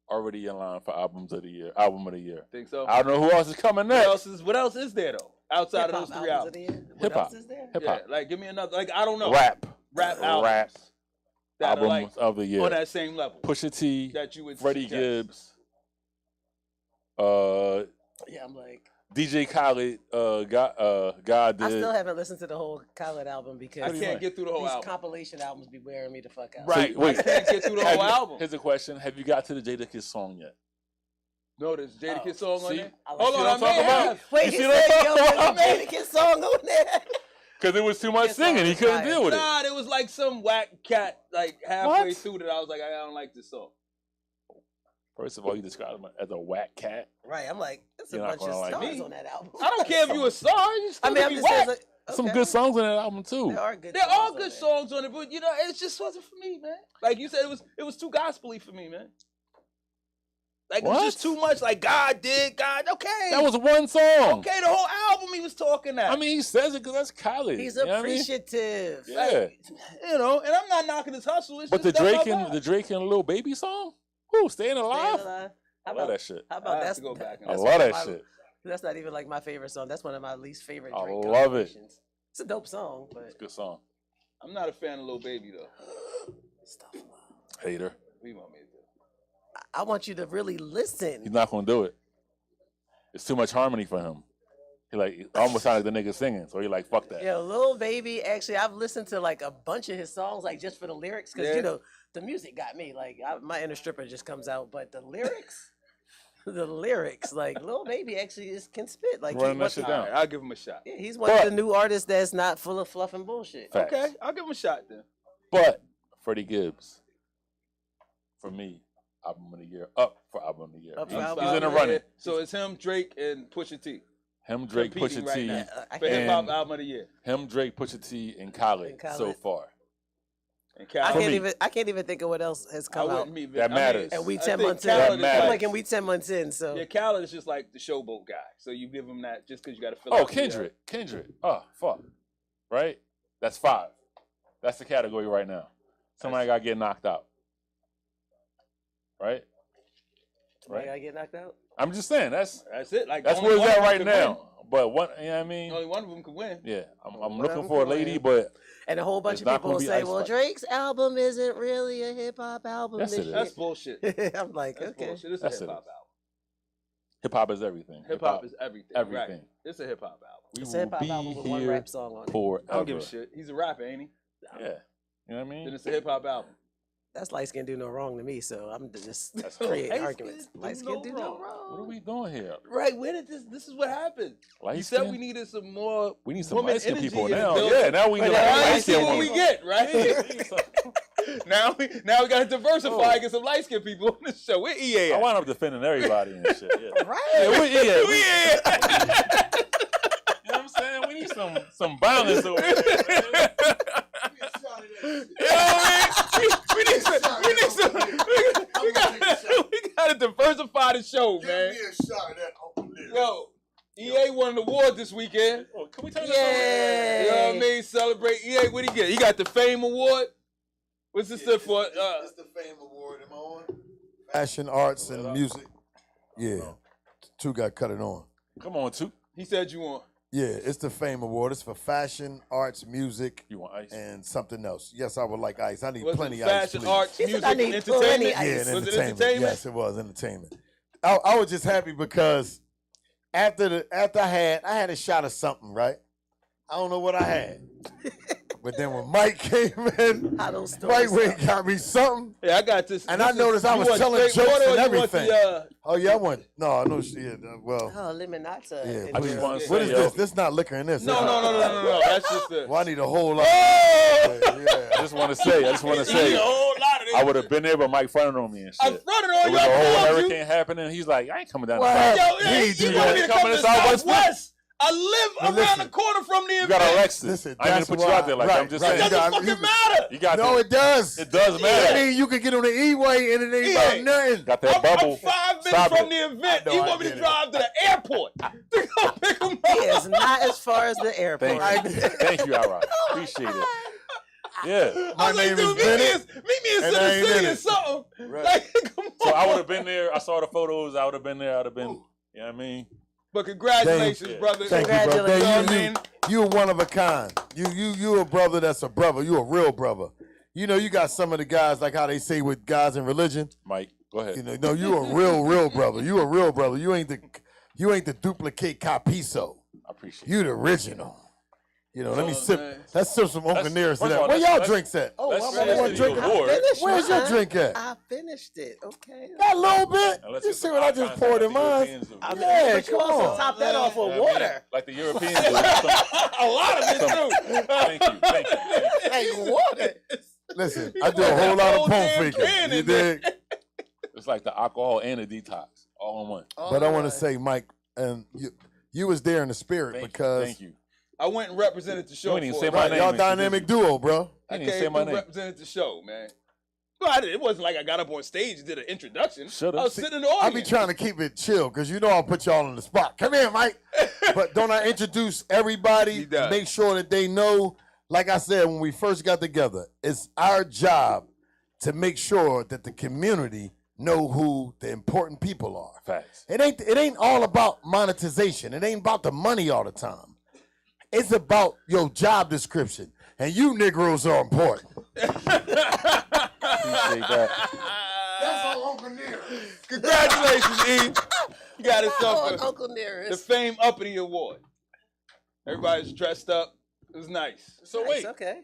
already in line for album of the year. Think so? I don't know who else is coming What next. what else is there though? Outside of Hip-hop those three albums albums. of the year? What Hip-hop. else is there? Hip Yeah, hop, like give me another. Like I don't know. rap albums rap that are album like of the year. on that same level. Pusha T, That you would Freddie suggest. Gibbs, Yeah, I'm like, DJ Khaled, God I did. still haven't listened to the whole Khaled album I because do you can't like? get through the whole these album. compilation albums be wearing me the fuck out. Right. wait. I can't get through the Have whole you- album. Here's a question: have you got to the Jadakiss song yet? No, there's Jada Oh, Kiss song on see? there. I like Hold it. on, what I I'm may talking about? have. Wait, You he see said, what I'm yo, talking there's a about? Mannequin song on there. Because there was too much His singing. song He is couldn't fire. deal with it. Nah, there was like some whack cat like halfway What? through that I was like, I don't like this song. First of all, you described him as a whack cat. Right, I'm like, there's a You're not bunch of gonna like stars me. on that album. I don't care if you a star, you still I mean, I'm be just saying, whack. like, Some okay. good songs on that album too. There are good. There songs are on good there. songs on it, but you know, it just wasn't for me, man. Like you said, it was too gospel-y for me, man. Like it was What? just too much. Like God did, God. Okay, That was one song. okay. The whole album he was talking that. I mean, he says it because that's Khaled. He's you know what I mean? appreciative. Yeah. Like, you know, and I'm not knocking his hustle. It's But the just that's Drake my and vibe. the Drake and Lil Baby song, who staying Staying alive? Alive. I How love about that shit. How I about have that's to go back and I that's love one of that my- shit. That's not even like my favorite song. That's one of my least favorite I Drake love it. compilations. It's a dope song, but It's a good song. I'm not a fan of Lil Baby though. stuff. Love. Hater. What you want me to do? I want you to really listen. He's not gonna do it. It's too much harmony for him. He like it almost sounded like the nigga singing, so he like fuck that. Yo, Lil Baby, actually, I've listened to like a bunch of his songs, like just for the lyrics, because Yeah. you know the music got me. Like my inner stripper just comes out, but the lyrics, like Lil Baby actually can spit. Like Running that shit All down. right, I'll give him a shot. Yeah, he's one of the new artists that's not full of fluff and bullshit. Facts. Okay, I'll give him a shot then. But Freddie Gibbs, for me, album of the year, up for album of the year. Up for He's album in the of the running. So it's him, Drake, and Pusha T. Him, Drake, competing Pusha right T, now. I For can't- hip hop and album of the year. him, Drake, Pusha T, and Khaled, And Khaled. so far. And I For Khaled. me. can't even think of what else has I come out. wouldn't be. That matters. And we I 10 think months in. Khaled That is matters. I'm like- like, and we 10 months in, so Yeah, Khaled is just like the showboat guy. So you give him that just because you got to fill Oh, out the, Kendrick. Oh, fuck. Right? That's 5. That's the category right now. Somebody got to get knocked out. Right? right? I get knocked out. I'm just saying, that's That's it. Like where only it's one at of them right can now. win. But what, you know what I mean? Only one of them can win. Yeah, I'm One of looking them for a can lady, win. but And a whole bunch It's of not people gonna will be say, Ice "Well, Spice. Drake's album isn't really a hip hop album." Yes, this it is. That's shit." bullshit. I'm like, That's okay. bullshit. It's a That's hip it. hop album. hip hop is everything. Hip hop is everything. everything. Right. It's a hip hop album. We It's a hip will hop album be with one here rap song on it. forever. I don't give a shit. He's a rapper, ain't he? Yeah, you know what I mean? Then it's a hip hop album. That's light skin do no wrong to me, so I'm just That's creating Light arguments. skin Light skin do no wrong. What are we doing here? Right. Where did this is what happened. Light You said skin? we needed some more. We need some woman light skin energy people in the now. building. Yeah, now we But need now light Let's see skin what we women. get, right? now we got to diversify and get some light skinned people on the show. Where EA I at? wound up defending everybody and shit. Yeah. Right. Yeah, where EA at? Where EA at? You know what I'm saying? We need some balance over here. You know what I mean? We need some. We gotta diversify the show, man. Give me a shot of that Uncle Liz. Yo, EA won an award this weekend. Oh, can we turn You know what I mean? Celebrate EA. What he get? He got the Fame Award. What's this stood for? It's the Fame Award. Am I on? Fashion, arts, and music. Yeah. Two got cut it on. Come on, two. He said you won. Yeah, it's the Fame Award. It's for fashion, arts, music, You want ice? and something else. Yes, I would like ice. I need Was plenty it of ice, fashion, please. arts, He said, music, "I need entertainment? plenty Yeah, ice." and Was it entertainment. entertainment? Yes, it was entertainment. I was just happy because after I had a shot of something, right? I don't know what I had. But then when Mike came in, How those Mike stories went sound. got me something. Yeah, I got this. And I noticed I You was want telling straight jokes water and or you want everything. the, Oh yeah, I want no shit. Well, Oh, limonata. yeah. in I just here. want to What say, is yo, this? This is not liquor in this. No. That's just the. Well, I need a whole lot. Oh! I just want to say, You need a whole lot of this. I would have been there, but Mike fronted on me and I shit. fronted There on was you. a whole I told you. hurricane happening. He's like, I ain't coming down. What the happened? south. Yo, He hey, ain't you do want that. me to Coming come to to Southwest? Southwest? I live But around listen, the corner from the You event. got Alexis. Listen, I ain't that's gonna put you out there like that. I'm why- just right, It saying. right. doesn't You fucking got- matter. You got No, that. it does. It does I matter. mean, you could get on the E-way and it ain't Yeah. about nothing. Got that I'm bubble. 5 minutes Stop from it. the event. I know, You I want me to get it. drive to the airport to go pick him He up? is not as far as the airport. Thank you. Thank you, Ira. Appreciate it. Yeah. My I was like, name dude, is Bennett, meet me in and I Center ain't City in or it. something. Right. Like, come on. So I would have been there. I saw the photos. I would have been there. I'd have been, you know what I mean? But congratulations, Thank- brother. Thank you, bro. Congratulations. You know what I Dave, mean? you one of a kind. You a brother that's a brother. You a real brother. You know, you got some of the guys, like how they say with guys in religion. Mike, go ahead. You know, no, you a real brother. You a real brother. You ain't the duplicate capizo. I appreciate it. You the original. You know, let me Oh, sip. man. Let's sip some Uncle Let's- Nearest to first of that. all, Where let's- y'all let's- drinks at? Oh, Let's I'm finish already the drinking. award. I finished Where's your mine. drink at? I finished it. Okay. That little bit. Now let's You get see some what I eye just contact poured like in the mine? Europeans do. I mean, Yeah, but you come also on. top that off with You know what I mean? water. Like the Europeans do. A lot of it, too. Thank you. Thank you. Like water. Listen, I do a whole lot of Whole pump damn faking. can You in there. dig? It's like the alcohol and the detox all in one. But I want to say, Mike, and you was there in the spirit Thank because you. Thank you. I went and represented the show. You ain't even for say it. my right, name y'all and shit, dynamic did you? duo, bro. I You didn't say came my through name. represented the show, man. Well, it wasn't like I got up on stage and did an introduction. Should've. I was sitting in the I audience. be trying to keep it chill because you know I'll put y'all on the spot. Come here, Mike. But don't I introduce everybody? He does. Make sure that they know. Like I said, when we first got together, it's our job to make sure that the community know who the important people are. Facts. It ain't all about monetization. It ain't about the money all the time. It's about your job description. And you Negroes are important. Appreciate that. That's all Uncle Near. Congratulations, E. You got Oh, yourself Uncle the Nearest. Fame Uppity Award. Everybody's dressed up. It was nice. So Nice, wait, okay.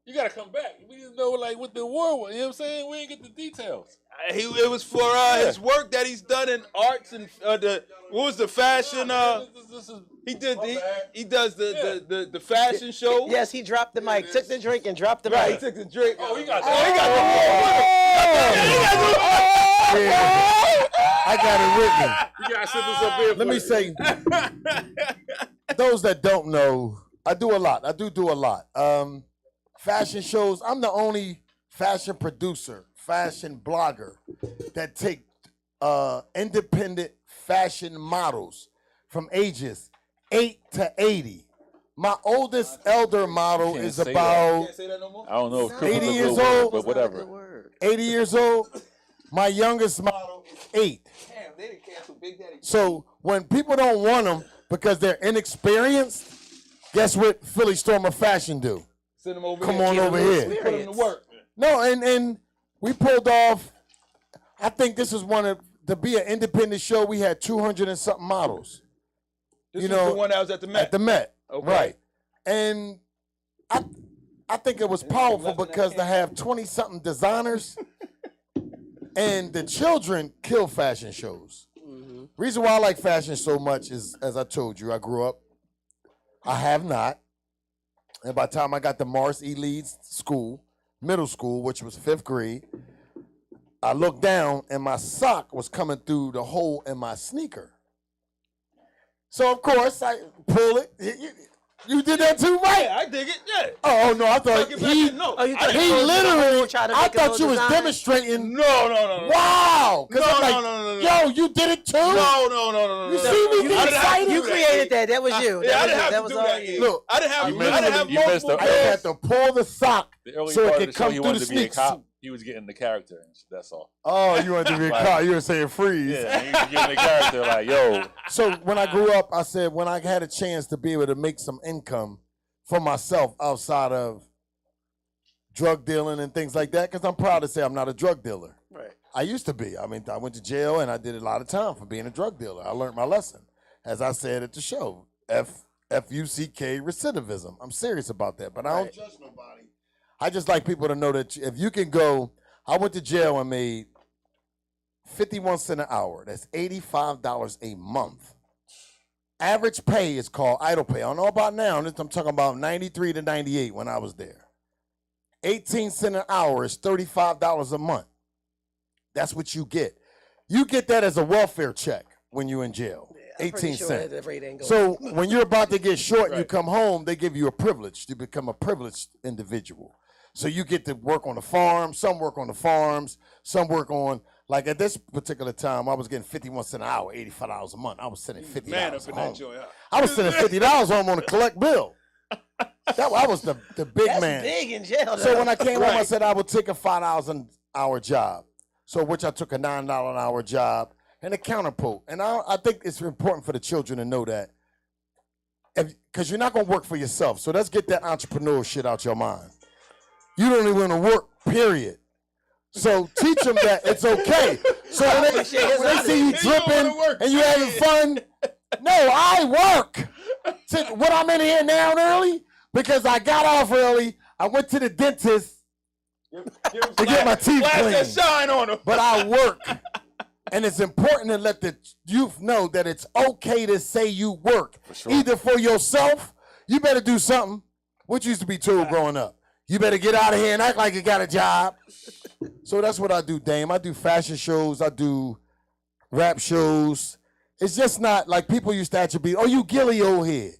you gotta come back. We didn't know like what the war was. You know what I'm saying? We didn't get the details. It was for his work that he's done in arts and what was the fashion? This is He does the fashion show. Yes, he dropped the mic, took the drink, and dropped the Right, he mic. took the drink. Oh, he got I got it with me. You gotta set this up here. Let me say, those that don't know, I do a lot. I do a lot. Fashion shows. I'm the only fashion producer, fashion blogger that take independent fashion models from ages 8 to 80. My oldest elder model Can't is say about Can't say that no more. I don't know if 80 crippled is a years good word, old. but whatever. 80 years old. My youngest model is 8. Damn, they didn't cancel Big Daddy. So when people don't want them because they're inexperienced, guess what Philly Stormer Fashion do? Send them over Come here. on over here. Put them to work. No, and we pulled off. I think this is one of to be an independent show. We had 200 and something models. This You was know, the one that was at the Met. At the Met, Okay. right? And I think it was powerful because to have 20 something designers and the children kill fashion shows. Reason why I like fashion so much is, as I told you, I grew up. I have not. And by the time I got to Marcy Leeds School, middle school, which was 5th grade, I looked down and my sock was coming through the hole in my sneaker. So, of course, I pull it. You did that too, Mike? Yeah, I dig it. Yeah. Oh, no, I thought Tuck it back he in. No, Oh, you thought he he was literally, trying to I make a thought little you was design? demonstrating. No. Wow. 'Cause No, I'm like, no. yo, you did it too? No. You see me get I didn't have to excited? do You that. created that. That was you. Yeah, I That didn't have that to was do all that. you. Yeah. Look, I didn't have. You I missed didn't it. have You missed multiple. it. I just had to pull the sock The early so part it of could the show, come he through wanted the to be a sneaks. cop. He was getting the character. That's all. Oh, you wanted to be a Like- cop. You were saying freeze. Yeah, he was getting the character. Like, yo, So when I grew up, I said when I had a chance to be able to make some income for myself outside of drug dealing and things like that, because I'm proud to say I'm not a drug dealer. Right. I used to be. I mean, I went to jail and I did a lot of time for being a drug dealer. I learned my lesson. As I said at the show, F-U-C-K recidivism. I'm serious about that, but I don't judge nobody. I just like people to know that if you can go, I went to jail and made 51 cents an hour. That's $85 a month. Average pay is called idle pay. I don't know about now. I'm talking about 93 to 98 when I was there. 18 cents an hour is $35 a month. That's what you get. You get that as a welfare check when you're in jail. I'm pretty 18 sure cents. that rate ain't going So up. when you're about to get short and you Right. come home, they give you a privilege to become a privileged individual. So you get to work on the farm. Some work on the farms. Some work on, like at this particular time, I was getting 51 cents an hour, $85 a month. I was sending $50 Man up in home. that joint. Huh? I was sending $50 home on a collect bill. I was the big That's man. big in jail. So though. when I came home, I Right. said I would take a $5 an hour job. So which I took a $9 an hour job and a counterpart. And I think it's important for the children to know that, because you're not gonna work for yourself. So let's get that entrepreneur shit out your mind. You don't even want to work, period. So teach them that it's okay. So when they see you dripping and you having fun, no, I work. So what I'm in here now early because I got off early. I went to the dentist to get my teeth Blast that cleaned. shine on him. But I work. And it's important to let the youth know that it's okay to say you work. sure. Either for yourself, you better do something. What used to be told growing up. You better get out of here and act like you got a job. So that's what I do, Dame. I do fashion shows. I do rap shows. It's just not like people used to attribute, oh, you Gilly old head.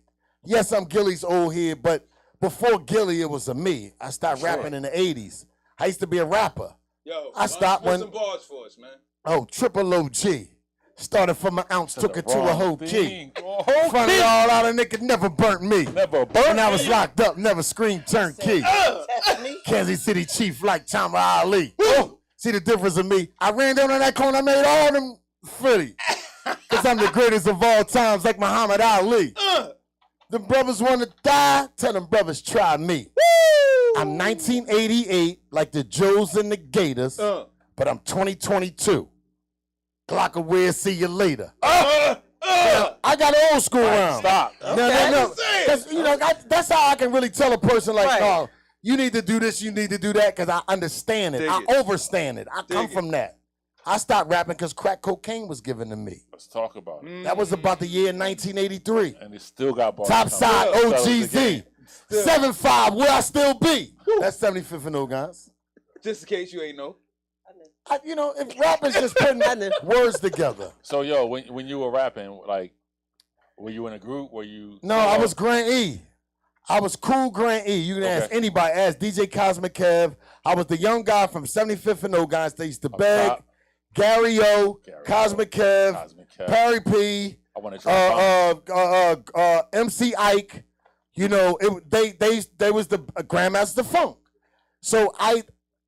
Yes, I'm Gilly's old head, but before Gilly, it was a me. I started rapping in the 80s. I used to be a rapper. Yo, I stopped spit when- some bars for us, man. Oh, triple OG. Started from an ounce, took it to a whole key. thing. A whole Front it all out, a nigga never burnt me. Never burnt When I was me. locked up, never screamed turnkey. Test me. Kansas City Chief like Tom Ali. Oh, see the difference in me? I ran down on that corner, I made all them footy. Because I'm the greatest of all times, like Muhammad Ali. The brothers want to die, tell them brothers try me. I'm 1988, like the Joes and the Gators, but I'm 2022. Glock away, see you later. I got an old school round. Stop. No. Because, you know, that's how I can really tell a person, like, Right. no, you need to do this, you need to do that, because I understand it. Dig I it. overstand it. I come Dig it. from that. I stopped rapping because crack cocaine was given to me. Let's talk about it. That was about the year 1983. And it still got bars. Top coming. side Still is the OGZ. game. 7-5, where I still be. That's 75th and old guys. Just in case you ain't know. You know, if rappers just putting words together. So, yo, when you were rapping, like, were you in a group? Were you? No, I was Grant E. I was cool Grant E. You can ask anybody. Ask DJ Cosmic Kev. I was the young guy from 75th and old guys. They used to beg. top. Gary O, Cosmic Kev, Cosmic Kev. Perry P, I want to try. MC Ike. You know, they was the Grandmaster Funk. So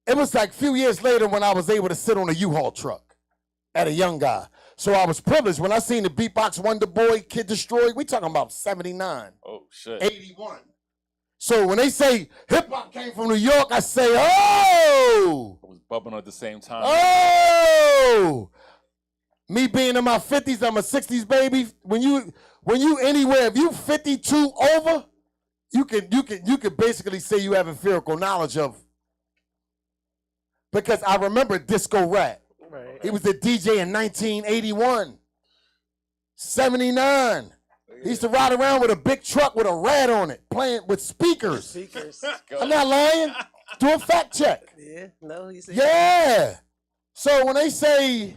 it was like a few years later when I was able to sit on a U-Haul truck at a young guy. So I was privileged. When I seen the Beatbox Wonder Boy Kid Destroyed, we talking about 79, Oh shit. 81. So when they say hip-hop came from New York, I say, oh! I was bumping at the same time. Oh! Me being in my 50s, I'm a 60s baby. When you anywhere, if you 52 over, you can basically say you have empirical knowledge of. Because I remember Disco Rat. Right. He was a DJ in 1981, 79. He used to ride around with a big truck with a rat on it, playing with speakers. Speakers. I'm not lying. Do a fact check. Yeah. No, he said. Yeah. So when they say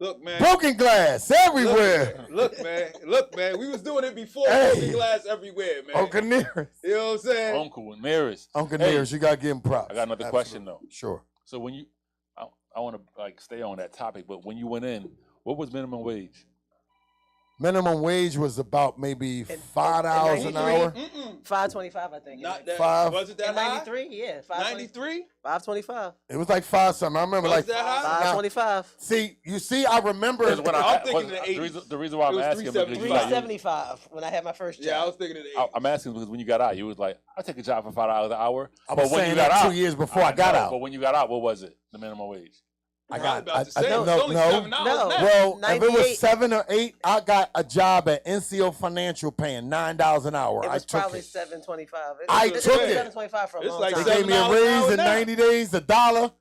Look, man. broken glass everywhere, Look, man. We was doing it before. Hey. Broken glass everywhere, man. Uncle Nearest. You know what I'm saying? Uncle nearest. Uncle Hey, Nearest, you gotta give him props. I got another question though. Sure. So when you, I want to like stay on that topic, but when you went in, what was minimum wage? Minimum wage was about maybe $5 an 93? hour. $5.25, I think. Not that. Five. Was it that In high? 93, yeah. 93? $5.25. It was like $5 something. I remember Was like that high? $5.25. See, I remember. Because when I'm thinking in the the reason why It I'm was asking because you like, $3.75 when I had my first job. Yeah, I was thinking of the 80s. I'm asking because when you got out, you was like, I'll take a job for $5 an hour. I But was when saying you got that out, 2 years before I got know, out. But when you got out, what was it? The minimum wage? I got. about to say, I, it's only $7 now. Well, if it was 98. 7 or 8, I got a job at NCO Financial paying $9 an hour. It was I took probably it. $7.25. I was took it. $7.25 for a It's long like time. They gave me a $7 an raise hour in now. 90 days, $1.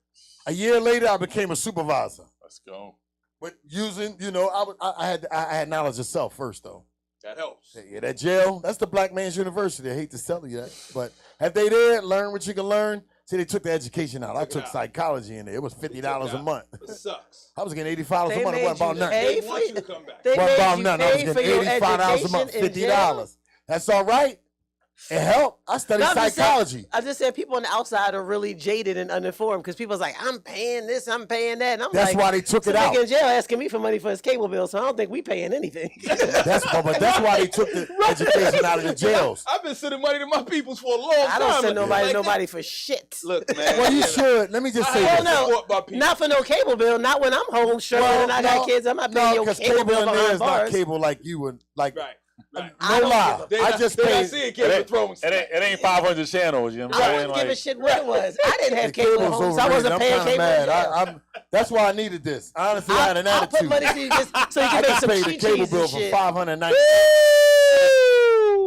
A year later, I became a supervisor. Let's go. But using, you know, I had knowledge of self first, though. That helps. Yeah, that jail, that's the black man's university. I hate to tell you that. But if they there, learn what you can learn. See, they took the education out. I took psychology in there. It was $50 a month. It sucks. I was getting $85 They a month. It made wasn't about you nothing. pay They want you to come back. They Wasn't made about you nothing. I was pay for getting your $85 a month, education in jail? $50. That's all right. It helped. I studied No, I'm just saying- psychology. I just said people on the outside are really jaded and uninformed because people's like, I'm paying this, I'm paying that. And I'm That's like, why they took some it out. nigga in jail asking me for money for his cable bill, so I don't think we paying anything. That's why they took the education out of the jails. I've been sending money to my peoples for a long time. I don't send nobody Like nobody for shit. Look, man. Well, you should. Let me just say Hell this. no, support my people. not for no cable bill. Not when I'm home struggling and I got kids. I'm not paying your because cable bill in there behind is not bars. cable like you would like. Right. Right. I No don't lie. give a They I not- just they not paid. seeing Game of Thrones. It ain't 500 channels. You know what I'm I saying? wouldn't give a Like, shit what it was. I didn't have The cable at cable's home, so I overrated. wasn't I'm paying kinda cable. mad. in jail. That's why I needed this. Honestly, I had an I'll put attitude. money so you can I make some just paid the cheat cable cheese bill and for shit. $590. Woo!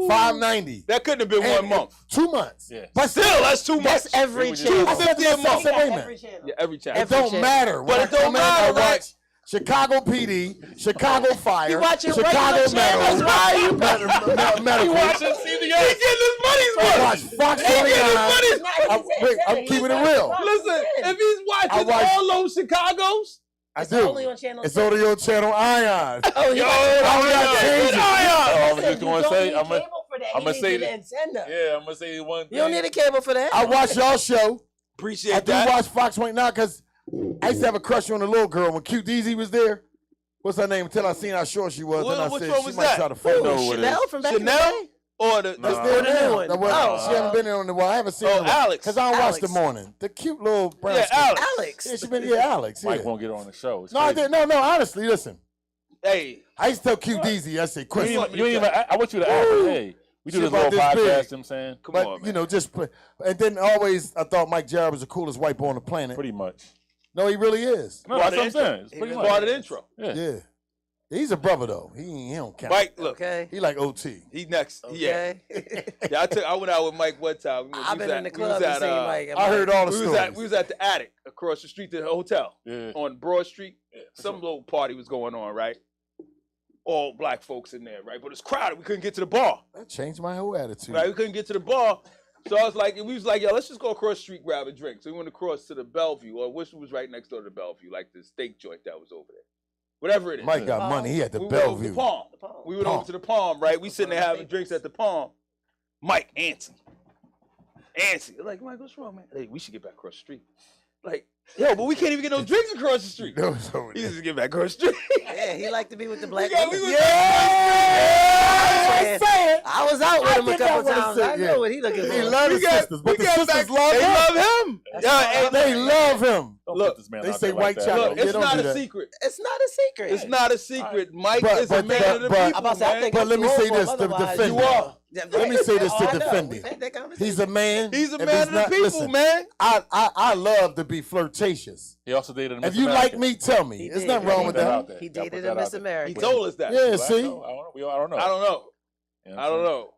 $590. That couldn't have been And 1 month. 2 months. Yeah. But Still, that's 2 months. That's every It was channel. just- I said to myself, I said, wait a Every minute. channel. Yeah, every channel. It don't channel. matter. But it don't matter, I right? watch Chicago PD, Chicago Fire, You watching Chicago regular channels? Why are you Medical. You watching CBS? He getting his money's I worth. watch Fox 49. I'm keeping it real. Listen, if he's watching watch- all those Chicago's, I It's do. only on channel It's 6. only on channel Ion. Oh, you Yo, watching- I'm not changing. I was Said just you gonna don't say, need I'm gonna cable for that. I'ma He say needs that- an antenna. yeah, I'm gonna say one thing. You don't need a cable for that. I watch y'all show. appreciate I do that. watch Fox 29 because I used to have a crush on a little girl when Q DZ was there. What's her name? Until I seen how short she was, What- and I which said one she was might that? try to fight Ooh, her. what it Chanel is. from back in the Chanel day? or the Nah. It's Or there the now. new one. That wasn't- Oh, she haven't been in a while. I haven't seen her. Alex. Because I don't watch the Alex. morning. The cute little brown Yeah, skin. Alex. Alex. Yeah, she been, Alex. Mike Yeah. won't get on the show. It's No, I crazy. didn't. No, honestly, listen. Hey, I used to tell Q DZ, I said, You Chris, ain't even, you ain't even, I want you to ask, hey, we do Shit this little about this podcast, big. you know what I'm saying? come but, on, man. you know, just put, and then always I thought Mike Jarrett was the coolest white boy on the planet. Pretty much. No, he really is. No, Part that's what I'm of the saying. intro. It's pretty It's much. part of the intro. Yeah. Yeah. He's a brother though. He don't count. Mike, look, Okay. He like OT. he next. Yeah, Okay. yeah. I went out with Mike one time. I've been in the club and seen Mike. I heard all the We stories. was at the attic across the street to the hotel Yeah. on Broad Street. Yeah, for Some sure. little party was going on, right? All black folks in there, right? But it's crowded. We couldn't get to the bar, That changed my whole attitude. right? We couldn't get to the bar. So I was like, we was like, yo, let's just go across the street, grab a drink. So we went across to the Bellevue, or which was right next door to the Bellevue, like the steak joint that was over there. Whatever it is. Mike got money. He at the we went over to Bellevue. the Palm. We went over to the Palm, right? We sitting there having drinks at the Palm. Mike, Anson. Like, Mike, what's wrong, man? Hey, we should get back across the street. Like, yo, but we can't even get no drinks across the street. That was over He there. just get back across the street. Yeah, he liked to be with the black We women. was- Yeah. saying. I was out with him a did not couple wanna times. say, I yeah. know what he looking for. He love his sisters, but we the got sisters back- love they him. love him. That's Yeah, all and They love him. Don't Look, put this man they out say there white like that. chocolate. look, They it's don't not do a that. secret. It's not a secret. It's not a secret. Mike But- is a but- man but- of the but- people, I'm about to say, I man. think But I'm let me too say old for this him, to otherwise- defend You him. are. Yeah, Let me say this Oh, to I know. defend We've him. had that conversation. He's a man. He's a If man it's of the not- people, listen, man. I love to be flirtatious. He also dated a Miss If you America. like me, tell me. He There's did. nothing wrong with Put that that. out there. He Gotta put dated that a Miss out there. America. He told us that. Yeah, Black? see? No, I don't know. I don't know. You know I don't know.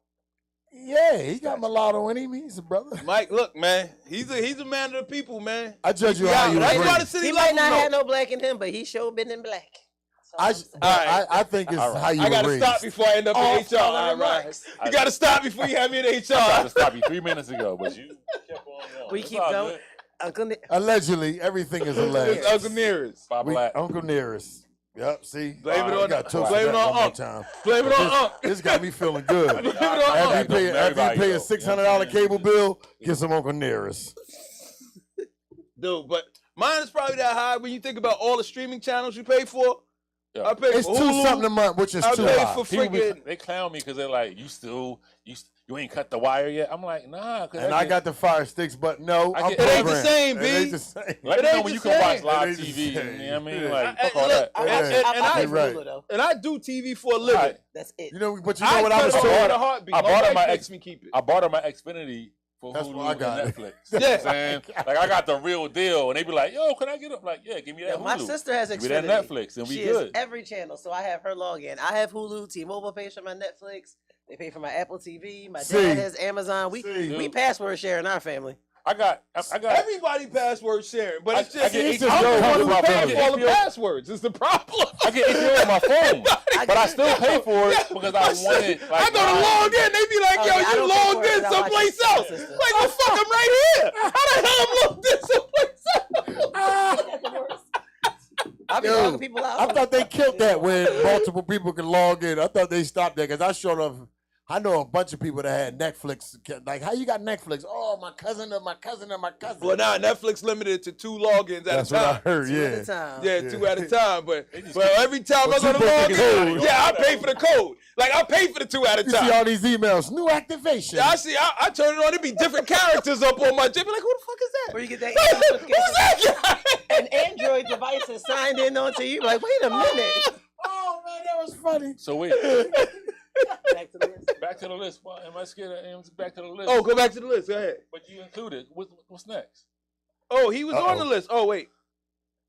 Yeah, he got mulatto in him. He's a brother. Mike, look, man. He's a man of the people, man. I judge you Yeah, how you that's agree. why the city He love might him, not though. have no black in him, but he sure been in black. That's all I'm saying. All right. I think it's All right. how you I gotta were stop raised. before I end up in All HR. color All right. remarks. You gotta stop before you have me in I tried to HR. stop you 3 minutes ago, but you kept on going. We It's keep all going. good. Uncle Nick. Allegedly, everything is It's alleged. Uncle Nearest. Bob We, Black. Uncle Nearest. Yep, see? Blame it on- got toasted blame it that on one more Unc. time. Blame it on This- Unc. This got me feeling good. Blame it on After Unc. you Everybody pay a though. $600 cable bill, get some Uncle Nearest. Dude, but mine is probably that high when you think about all the streaming channels you pay for. Yeah. I pay It's for two Hulu. something a month, which is I too pay high. for People freaking. they clown me because they're like, you ain't cut the wire yet. I'm like, nah. And I got the fire sticks, but no, I I'm get- It ain't the programmed. same, It B. ain't the same. Let It me know ain't when the you can watch same. live It ain't the TV. same. You know what I mean? Yeah. Like, Hey, fuck all look, that. and Yeah. I You're right. though. and I do TV for a living. Right. That's it. You know, but you know I what I was cut it off told? with a heartbeat. I My bought wife it my makes me keep it. I bought her my Xfinity for That's Hulu what I got. and Netflix. Yeah. You know what I'm saying? Like, I got the real deal. And they be like, yo, can I get up? Like, yeah, give me that Yeah, Hulu. my sister has Give me that Xfinity. Netflix, and we She good. has every channel, so I have her login. I have Hulu. T-Mobile pays for my Netflix. They pay for my Apple TV. My See. dad has Amazon. We See. password share in our family. I got Everybody password sharing, but it's I just get it's HBO I'm the one who cover pays for all the HBO. passwords. Is the problem? I get HBO on my phone, but I still pay for it because I wanted. Like, I go to log in. They be like, Oh, yo, yeah, I you don't pay logged for it, in but I watch someplace it with my else. sister. Like, well, fuck, I'm right here. How the hell I'm logged in someplace else? I be Yo, logging people out. I thought they killed that when multiple people could log in. I thought they stopped that because I showed up. I know a bunch of people that had Netflix. Like, how you got Netflix? Oh, my cousin of my cousin of my cousin. Well, now Netflix limited to 2 logins at That's a what I time. heard. Two at a Yeah. time. Yeah, Yeah. 2 at a time. But just every time But I you go to put log the in, code. yeah, I pay for the code. Like, I pay for the 2 at a You see time. all these emails. New activation. Yeah, I see. I turn it on. It be different characters up on my chip. Like, who the fuck is that? Where you get that Who's notification. that guy? An Android device is signed in onto you. Like, wait a minute. Oh, man, that was funny. So wait, Back to the list. back to the list. Well, am I scared? Back to the list. Oh, go back to the list. Go ahead. But you included. What's next? Oh, he was on Uh-oh. the list. Oh, wait.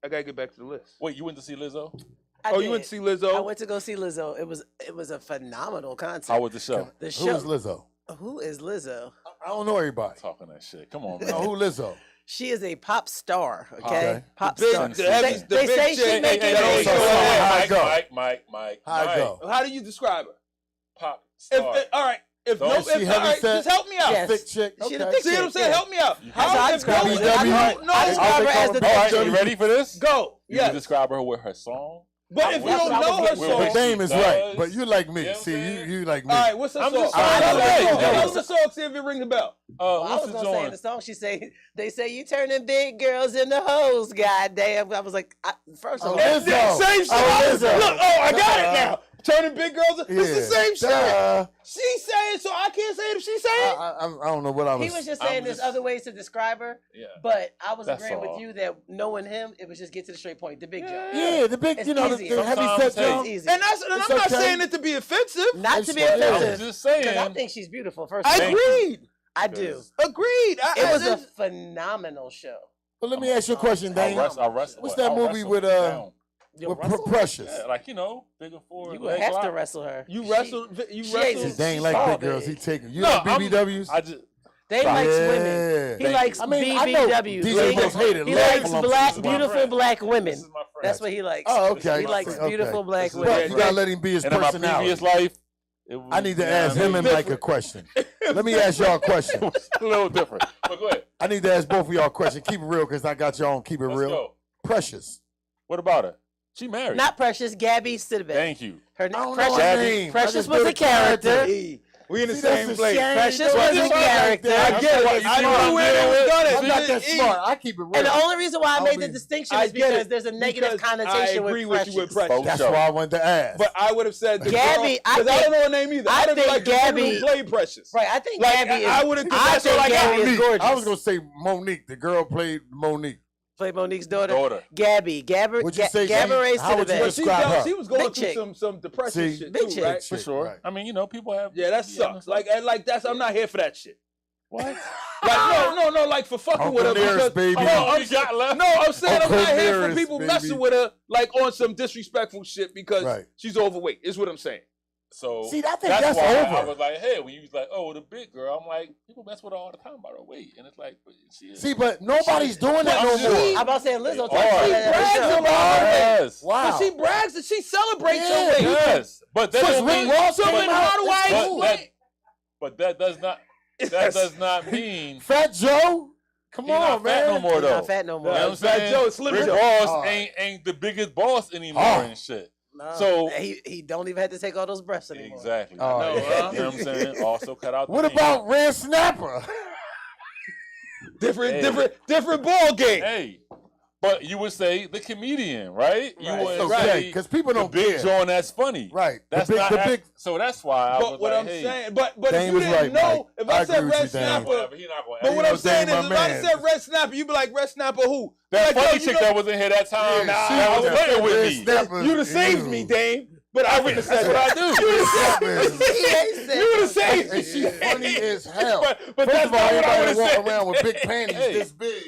I gotta get back to the list. Wait, you went to see Lizzo? Oh, you went to see Lizzo? I went to go see Lizzo. It was a phenomenal concert. How was the show? The Who show. is Lizzo? Who is Lizzo? I don't know everybody. Talking that shit. Come on, No, man. who Lizzo? She is a pop star. Okay, Okay. pop Big, star. the heavy, the They big say she chick. make it that always big. go So, ahead. how I go? Mike. How I go? How do you describe her? Pop If, star. all right. If So no, is if, she all right, heavy-set? just help me out. Yes. Thick chick. She Okay. the thick See what I'm chick, saying? yeah. Help me out. That's how I if describe no, it. if BBW. no, I describe her as the All right, big you ready for this? go. You Yes. can describe her with her song. But if you That's don't what I know was her getting with. song, The What name she is does, right, but you like me. you know what I'm See, saying? you like me. all right, what's the I'm song? just All right, saying. what's the song? Hey, What's the song? See if it rings a bell. I What's was the gonna say in joint? the song. She say they say you turning big girls into hoes. Goddamn! I was like, first of all, Oh, Lizzo. Yeah, same shit. Oh, Lizzo. Look, I got it now. Turning big girls. It's the Yeah. same shit. Duh. She's saying, so I can't say it if she's saying. I don't know what I was. he was just saying I'm there's just- other ways to describe her. Yeah. But I was That's agreeing all. with you that knowing him, it was just get to the straight point. The big joke. Yeah, the big, It's you know, easy. the heavy Sometimes, set hey, jump. It's easy. And I'm It's not okay. saying it to be offensive. Not to be It's fine. I'm offensive, just because I saying. think she's beautiful. First, I of all. agreed. I do. Agreed. It was a phenomenal show. But let me ask you a question, Dane. I'll wrestle What's with- that I'll movie wrestle with, down. Yo, with Russell? Precious. Yeah, like, bigger four. You would have to wrestle her. You She- wrestled. You she wrestled. ain't- They ain't like Oh, big girls. He big. taking. You No, like BBWs? I just They likes women. Yeah. He Thank likes you. I mean, I know BBWs. DJ He- most hated. He love likes voluptuous black, women. beautiful black women. This is my friend. That's what he likes. Oh, okay. He likes Okay. beautiful black This is women. But you gotta let him be his And in my personality. previous life, it was, I need to you know ask what I him mean? and Mike a question. Let me ask y'all a question. It's a little different. But go ahead. I need to ask both of y'all a question. Keep it real, because I got y'all on Keep It Let's Real. go. Precious. What about her? She married. Not Precious. Gabby Sidibe. Thank you. Her I name. don't know her Precious. name. I Precious just was know a the character. character. We in the See, that's same a place. shame. Precious Don't was do a it like character. that. I get it. You I see what knew I'm where dealing they was with? going. I'm not that See, smart. I keep it real. And the only reason why I I'll made the be- distinction I is get because it, there's a negative because connotation I agree with with you with Precious. Precious. That's Sure. why I wanted to ask. But I would have said the Gabby, I because I think- don't know her name either. I I don't think like the woman Gabby- who played Precious. Right, I think Like, Gabby is. I would've- 'cause I that's think all I got. Gabby is Monique. gorgeous. I was gonna say Monique. The girl played Monique. Play Monique's daughter. What'd you say, Gabourey how would you Sidibe. But describe her? she was going Big through chick. some depression See? shit Big too, chick. right? For sure. Right. I mean, people have. Yeah, that sucks. Like that's I'm not here for that shit. what? Like no, like for fucking Uncle with her Nearest, because baby. no, Oh, you got left. I'm saying Uncle I'm not here for Nearest, people baby. messing with her like on some disrespectful shit because Right. she's overweight. Is what I'm saying. So See, I think that's that's why over. I was like, hey, when you was like, oh, the big girl, I'm like, people mess with her all the time about her weight, and it's like, but she is. See, but nobody's doing that But no more. she- I'm about saying Lizzo. They talks are. about She that every brags show. about her weight. Yes. Wow. But she brags that she celebrates her Yeah. weight. Yes. But that So don't Rick mean. Ross So came then out, how do I it's But cool. explain? But that does not. That does not mean Fat Joe? Come he's not on, fat man. no more He's though. not fat no more. You know what I'm Fat saying? Joe is Slim Rick Joe. Ross Oh. ain't the biggest boss anymore Oh. and shit. No. So- he don't even have to take all those breasts anymore. Exactly. Oh, I know, yeah. You know what I'm saying? Also cut out. The What meat. about Red Snapper? Different ball game. Hey, but you would say the comedian, right? You Right. wouldn't Okay, say because people the don't big care. joint that's funny. Right. That's the big, not the act- big. So that's why I But was what like, I'm hey, saying, but if Dame you was didn't right, know, Mike. if I I agree said with Red you, Dame. Snapper, whatever, he not gonna but ask what me. I'm saying Dame, is, my if I man. said Red Snapper, you'd be like Red Snapper who? That Like, yo, funny you chick know- that wasn't here that time, Yeah, she that was was playing with Red me. Snapper. You'd have saved me, Dame. But I wouldn't have said That's that. what I do. You would have saved me. And she's funny as hell. But First that's of all, not what I everybody would walk have said. around with big panties Hey. this big,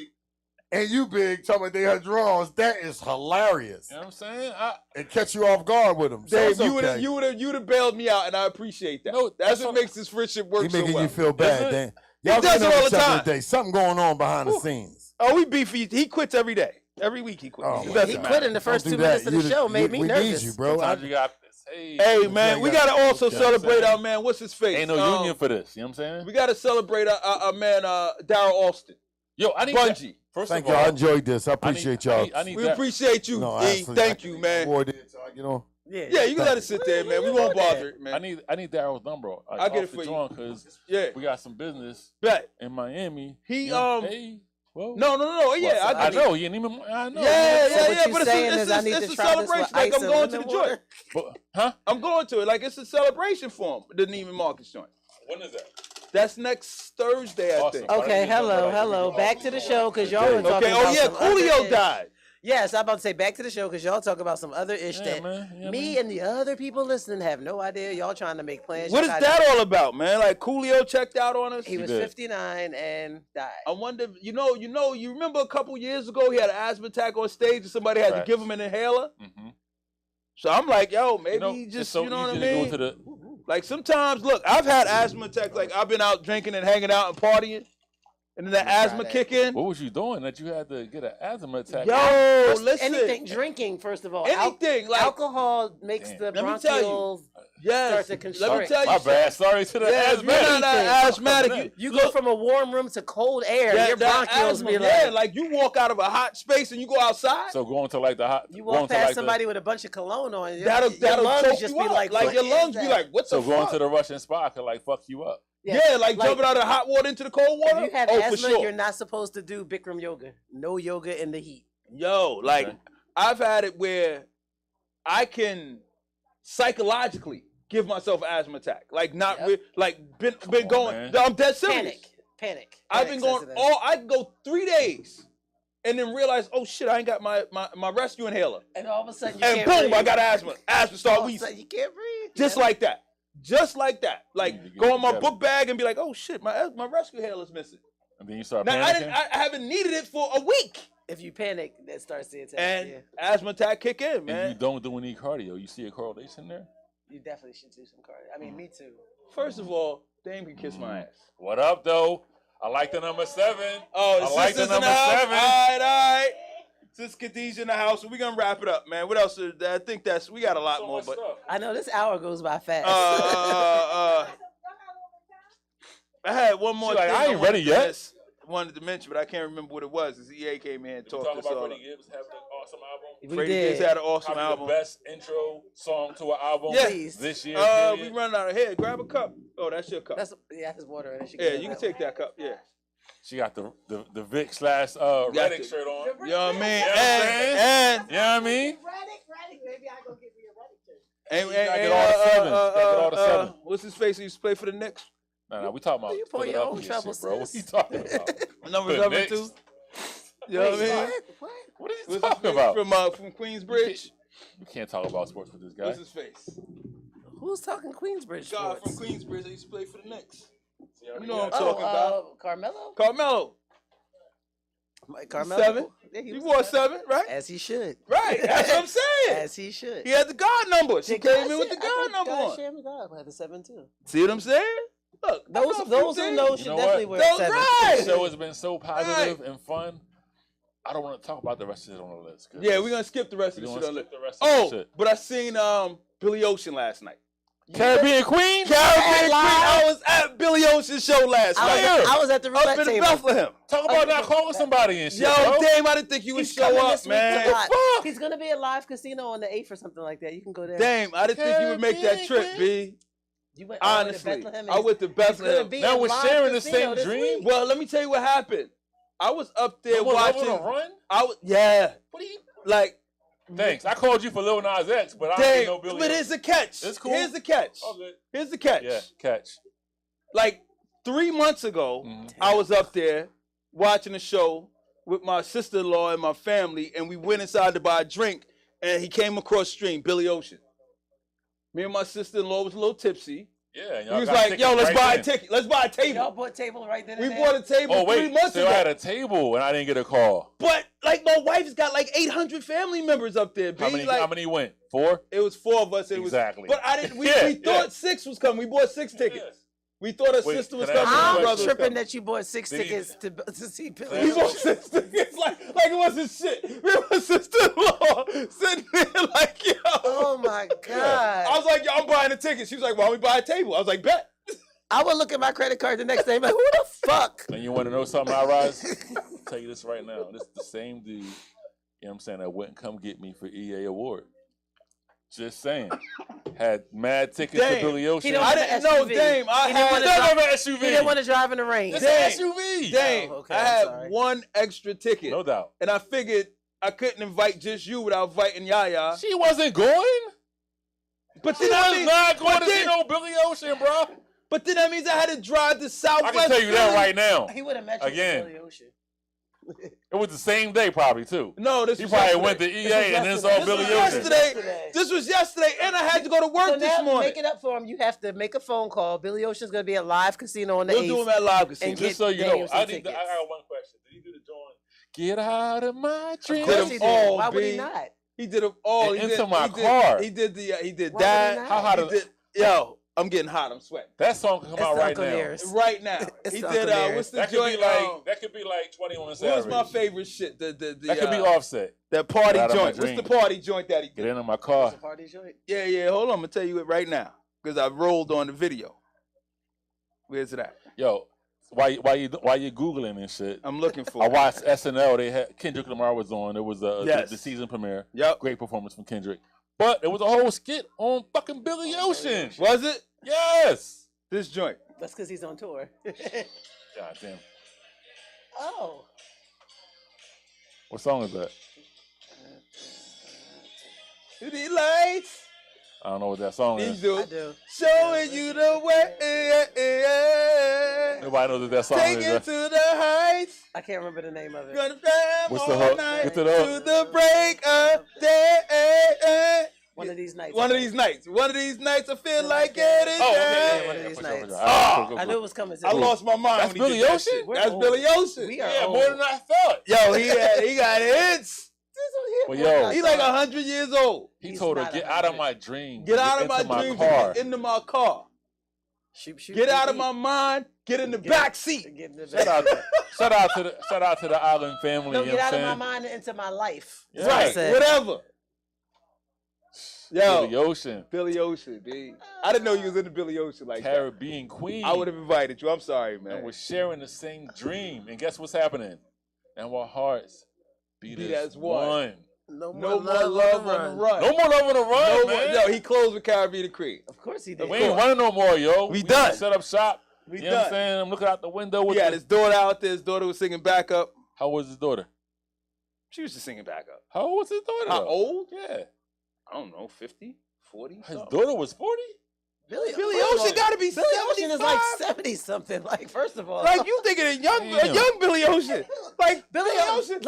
and you big, talking about they her drawers. That is hilarious. You know what I'm saying? And catch you off guard with them. So Dave, it's okay. you would have bailed me out, and I appreciate that. No, that's that's what what- makes this friendship work He so making well. you feel bad, Is it? Dan. He Y'all does getting it on all each the other time. today. Something going on behind the Ooh. scenes. Oh, we beefy. He quits every day. Every week he quits. Oh, It my doesn't He God. quit in the Don't first do 2 that. minutes of the You- show. Made me we nervous. need you, bro. Sometimes you got this. Hey, Hey man, we gotta also Okay. celebrate our man. What's his face? ain't no union for this. You know what I'm saying? We gotta celebrate our man Daryl Austin. Yo, I need Bungie. First Thank of y'all. I all, enjoyed this. I appreciate y'all. I need We that. appreciate you, No, E. absolutely. Thank you, man. Award it, so, you know. Yeah, you can let it sit there, man. We won't bother it, man. I need Daryl's number. I'll get it for you. Because Yeah, we got some business bet. in Miami. He, You know, hey, well, No. Yeah, What, I so know. You didn't even. I know. Yeah, So yeah, what yeah. you But saying it's is I need a to try this with celebration. Like ice I'm and going to the lemon joint. water? But, huh? I'm going to it. Like it's a celebration for him. The Neiman Marcus joint. When is that? That's next Thursday, I Awesome. think. Okay, hello. Back to the show because y'all were talking Okay. about Oh yeah, some other Coolio ish. died. Yes, I'm about to say back to the show because y'all talk about some other ish Yeah, that man. Yeah, me man. and the other people listening have no idea. Y'all trying to make plans. What is Y'all that all about, man? Like Coolio checked out on us. He was did. 59 and died. I wonder, you remember a couple years ago he had an asthma attack on stage and somebody had to Facts. give him an inhaler. Mhm. So I'm like, yo, maybe he It's just, so you know what I easy to mean? go to the. Like sometimes, look, I've had asthma attacks. Like I've been out drinking and hanging out and partying, and then the asthma that. kick in. What was you doing that you had to get an asthma attack? Yo, listen, Anything drinking, first of all. anything, like Alcohol makes Damn. the Let me tell you. bronchioles yes. start to Let me constrict. tell you, My something. bad. Sorry to the Yeah, if you're asthmatic. not Anything. asthmatic, You go from a warm room to cold air, that, your that bronchioles asthma, be yeah, like, like you walk out of a hot space and you go outside. So going to like the hot. you going walk to past like somebody with a bunch of cologne on. That'll your lungs choke just you be up. like, Like what your is lungs be that? like, what So the going fuck? to the Russian spa could like fuck you up. Yeah, like jumping out of the hot water into the cold water. If you have oh, asthma, for sure. you're not supposed to do Bikram yoga. No yoga in the heat. Yo, like Okay. I've had it where I can psychologically give myself an asthma attack. Like not Yep. with, like been on, going. man. I'm dead serious. Panic. I've been going I can go 3 days and then realize, oh shit, I ain't got my rescue inhaler. and all of a sudden you And can't boom, breathe. I got asthma. Asthma start All of a wheezing. sudden you can't breathe. Just Yeah. like that. Just like that. Like You get go in my together. book bag and be like, oh shit, my rescue inhaler's missing. And then you start Now panicking. I haven't needed it for a week. If you panic, that starts the attack. and Yeah. asthma attack kick in, And man. you don't do any cardio. You see a correlation there? You definitely should do some cardio. I mean, me too. First of all, Dame can kiss my ass. What up, though? I like the number 7. Oh, the I like the sisters in number the house. 7. All right. Sis Khadijah in the house. So we're gonna wrap it up, man. What else? I think we got a lot So more, much but stuff. I know this hour goes by fast. I had one more She like, thing I ain't ready yet. Wanted to mention, but I can't remember what it was. This EA came here and Did we talked talk this about all. Freddie Gibbs having an awesome album? we Freddie Gibbs did. had an awesome Probably album. the best intro song to an album Yeah. this year. We period. running out of here. Grab a cup. Oh, that's your cup. That's water. And Yeah, you can take that cup. Yeah. She got the Vic / Reddick shirt on. You know what I mean? Yeah, And You know what I mean? Reddick, maybe I go get me a Reddick shirt. and, gotta get all the sevens. Gotta get all the seven. what's his face? He used to play for the Knicks. No, we talking about You pour your own Philadelphia trouble, shit, bro. What sis. you talking about? Number The 7 Knicks. too. You know what I mean? What? What are you What's his talking face? about? From Queensbridge. You can't talk about sports with this guy. What's his face? Who's talking Queensbridge Guy sports? from Queensbridge that used to play for the Knicks. You know what I'm talking about. Carmelo? Carmelo. Mike Carmelo? 7. Yeah, He was wore 7, right? As he should. Right. That's what I'm saying. As he should. He had the guard number. She Did came God in with say- the I guard think number God on. Shammy God had the 7 too. See what I'm saying? Look, I know a few Those who things. know You should know definitely what? wear Those 7. right. The show has been so positive and fun. I don't want to talk about the rest of it on the list. 'cause Yeah, we're gonna skip the rest of we're the gonna shit on skip it. the rest of the Oh, shit. but I seen Billy Ocean last night. Caribbean Queen? Caribbean Queen. live? I was at Billy Ocean's show last night. I was at the Up roulette in table. Bethlehem. Talk about not calling somebody and shit, Yo, bro. Dame, I didn't think you would He's show coming up, this week man. a lot. fuck? He's gonna be at Live Casino on the 8th or something like that. You can go there. Dame, I didn't think you would make that trip, B. You went all the way to Honestly, Bethlehem. I went to He's gonna Bethlehem. be Now at we're Live sharing the Casino same this dream? week. Well, let me tell you what happened. I was up there Someone watching. level to run? Yeah, What do you? like Thanks. I called you for Lil Nas X, but I Dame. didn't know Billy. But here's the catch. It's cool. Here's the catch. All good. Here's the catch. Yeah, catch. Like 3 months ago, Mhm. I was up there watching a show with my sister-in-law and my family, and we went inside to buy a drink, and he came across the stream, Billy Ocean. Me and my sister-in-law was a little tipsy. Yeah. He was like, yo, let's buy a ticket. Let's buy a Y'all table. bought table right then We and there? bought a table Oh, 3 wait. months So ago. I had a table and I didn't get a call. But, like, my wife's got like 800 family members up there, B. How many went? 4? It was 4 of us. Exactly. But I didn't. We, Yeah, we thought 6 was coming. We bought 6 tickets. Yes. We thought her Wait, sister was can I coming. ask you a My I'm brother was tripping coming. that you bought 6 Did he- tickets to see Can I Billy. We ask you- bought 6 tickets like it wasn't shit. Me and my sister-in-law sitting there like, yo. Oh my God. I was like, yo, I'm buying a ticket. She was like, why don't we buy a table? I was like, bet. I would look at my credit card the next day and be like, who the fuck? And you want to know something, I Rise? I'll tell you this right now. This is the same dude, you know what I'm saying, that wouldn't come get me for EA Award. Just saying. Had mad tickets Dame. to Billy Ocean. He don't I have didn't an know, SUV. Dame. I He didn't wanna had, Don't have an SUV. He didn't want to drive in the rain. It's Dame. an SUV. Dame, Oh, okay, I I'm had sorry. 1 extra ticket. No doubt. And I figured I couldn't invite just you without inviting Yaya. She wasn't going. But She then that was means, not going but to see then- no Billy Ocean, bro. but then that means I had to drive to Southwest. I can tell you that Philly. right now. He would have met you Again. Billy Ocean. It was the same day, probably, too. No, this He was probably yesterday. went to EA and then yesterday. saw This Billy was Ocean. yesterday. This was yesterday, and I had to go to work So this now, to morning. make it up for him, you have to make a phone call. Billy Ocean's going to be at Live Casino on the We'll 8th. do them at Live Casino. And Just so you Dame know, some I tickets. got one question. Did he do the joint? Get out of my Of dreams. course Did he them did. all, Why would he B. not? He did them all. And He into did, my he did, car. He did he did Why would that. he not? How hot He is did, yo, I'm getting hot. I'm sweating. that song can come It's out right Uncle now? Nearest. Right now. It's He Uncle did Nearest. what's the That could joint? be like 21 what Savage. was my favorite shit? The That could be Offset. that party Get out of my joint. What's the dream. party joint that he Get did? into my car. It's a party joint. Yeah. Hold on, I'm gonna tell you it right now because I rolled on the video. Where's it at? Yo, while you googling and shit, I'm looking for I it. watched SNL. They had Kendrick Lamar was on. It was Yes. the season premiere. Yep. Great performance from Kendrick. But it was a whole skit on fucking Billy Ocean. Was it Yes. this joint? That's because he's on tour. God damn. Oh. What song is that? City lights. I don't know what that song is. Izzo. I do. Showing you the way. Nobody knows what that song Take is. it to the heights. I can't remember the name of it. Gonna fly What's the all hook? night Get to to the hook. the break of day. When one of these nights. One of these nights. One of these nights, I feel like getting Oh, down. okay. One of these For sure, for nights. sure. All right, I knew it was coming. I lost my mind. That's when he Billy did that Ocean? shit. We're That's old. Billy Ocean. We are Yeah, old. more than I thought. Yo, he got hits. Well, yo, He like 100 years old. he He's told her, not "Get 100. out of my dream. Get out of my into dreams car." and get into my car. Shoot, Get out of my mind. Get in the back seat. Get in the Shout back. out, shout out to the Island family. No, you get know out what of my I'm mind and into my life. Yeah. That's what I Right. said. Whatever. Yo, Billy Ocean, Billy Ocean, dude. I didn't know you was into Billy Ocean like that. Caribbean Queen. I would have invited you. I'm sorry, man. And we're sharing the same dream. And guess what's happening? And our hearts beat as one. No more No more love on the run. No more love on the run, No more. man. Yo, he closed with Caribbean Creek. Of course he did. We ain't running no more, yo. We done. Set up shop. We You know what I'm done. saying? I'm looking out the window with He had his daughter out there. His daughter was singing backup. How old was his daughter? She was just singing backup. How old was his daughter? How though? old? Yeah. I don't know, 50, 40. His something. daughter was 40? Billy Ocean got to be Billy Ocean is like 75. 70 something. Like, first of all, Like you thinking of young Damn. Billy Ocean. Like Billy Ocean.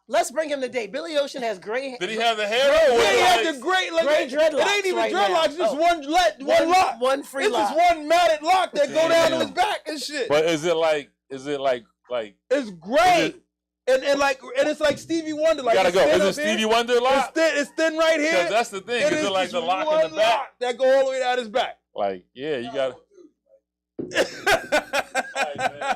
Let's bring him to date. Billy Ocean has gray. Did he have the hair? Yeah, Or was he it had like- the great like Gray It dreadlocks ain't even right dreadlocks, now. just Oh. one lock. One free It's lock. just one matted lock that go down to Damn. his back and shit. But is it like It's great. And it's like Stevie Wonder. Like gotta it's go? thin Is it up here. Stevie Wonder lock? It's thin right here. Because that's the thing. And Is it's it like just the lock one in the back? lock that go all the way down his back. Like, yeah, you got to.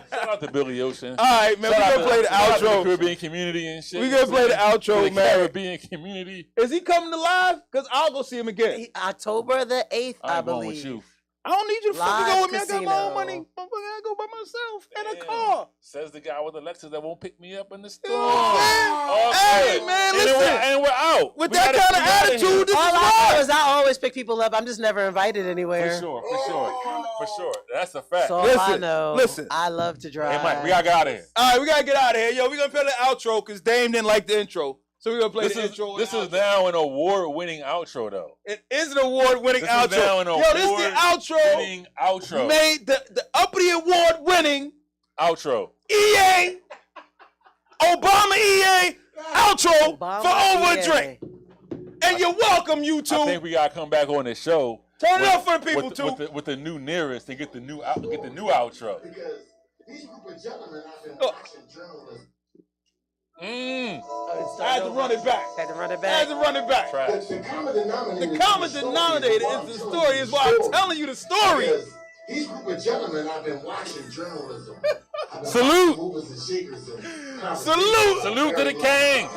Shout out to Billy Ocean. All right, man. Shout We're out gonna play the shout out to the outro. Caribbean community and shit. We gonna play the To outro, the man. Caribbean community. Is he coming to live? Because I'll go see him again. October the 8th, I I'm going believe. with you. I don't need you to fucking Live go with me. I got my own casino. money. Motherfucker, I go by myself in a Damn. car. Says the guy with the Lexus that won't pick me up in the store. Yeah. Hey, man, and listen. We're out. With We that gotta- kind we of gotta attitude, hear. this is All I know why. is I always pick people up. I'm just never invited anywhere. For sure. That's a fact. So all I Listen, know. listen. I love to drive. Hey, Mike, we gotta get out of here. All right, we gotta get out of here. Yo, we gonna play the outro because Dame didn't like the intro. So we're gonna play This the is intro. this and is outro. now an award-winning outro, though. It is an award-winning This is outro. now an Yo, this is the outro Winning outro. made the uppity award-winning Outro. EA Obama EA outro Obama for Over a EA. Drink. And you're welcome, you I two. think we gotta come back on this show. Turn it with- up for the people, with, too. with the new nearest to get the new outro. Because these group of gentlemen I've been Oh. watching journalism. Oh, I had to run it back. Had to run it I had back. to run it back. Trash. The common denominator. The common denominator is the story. Is why I'm telling you the story. Because these group of gentlemen I've been watching journalism. I've been Salute. watching movers and shakers and Salute. Salute to the king.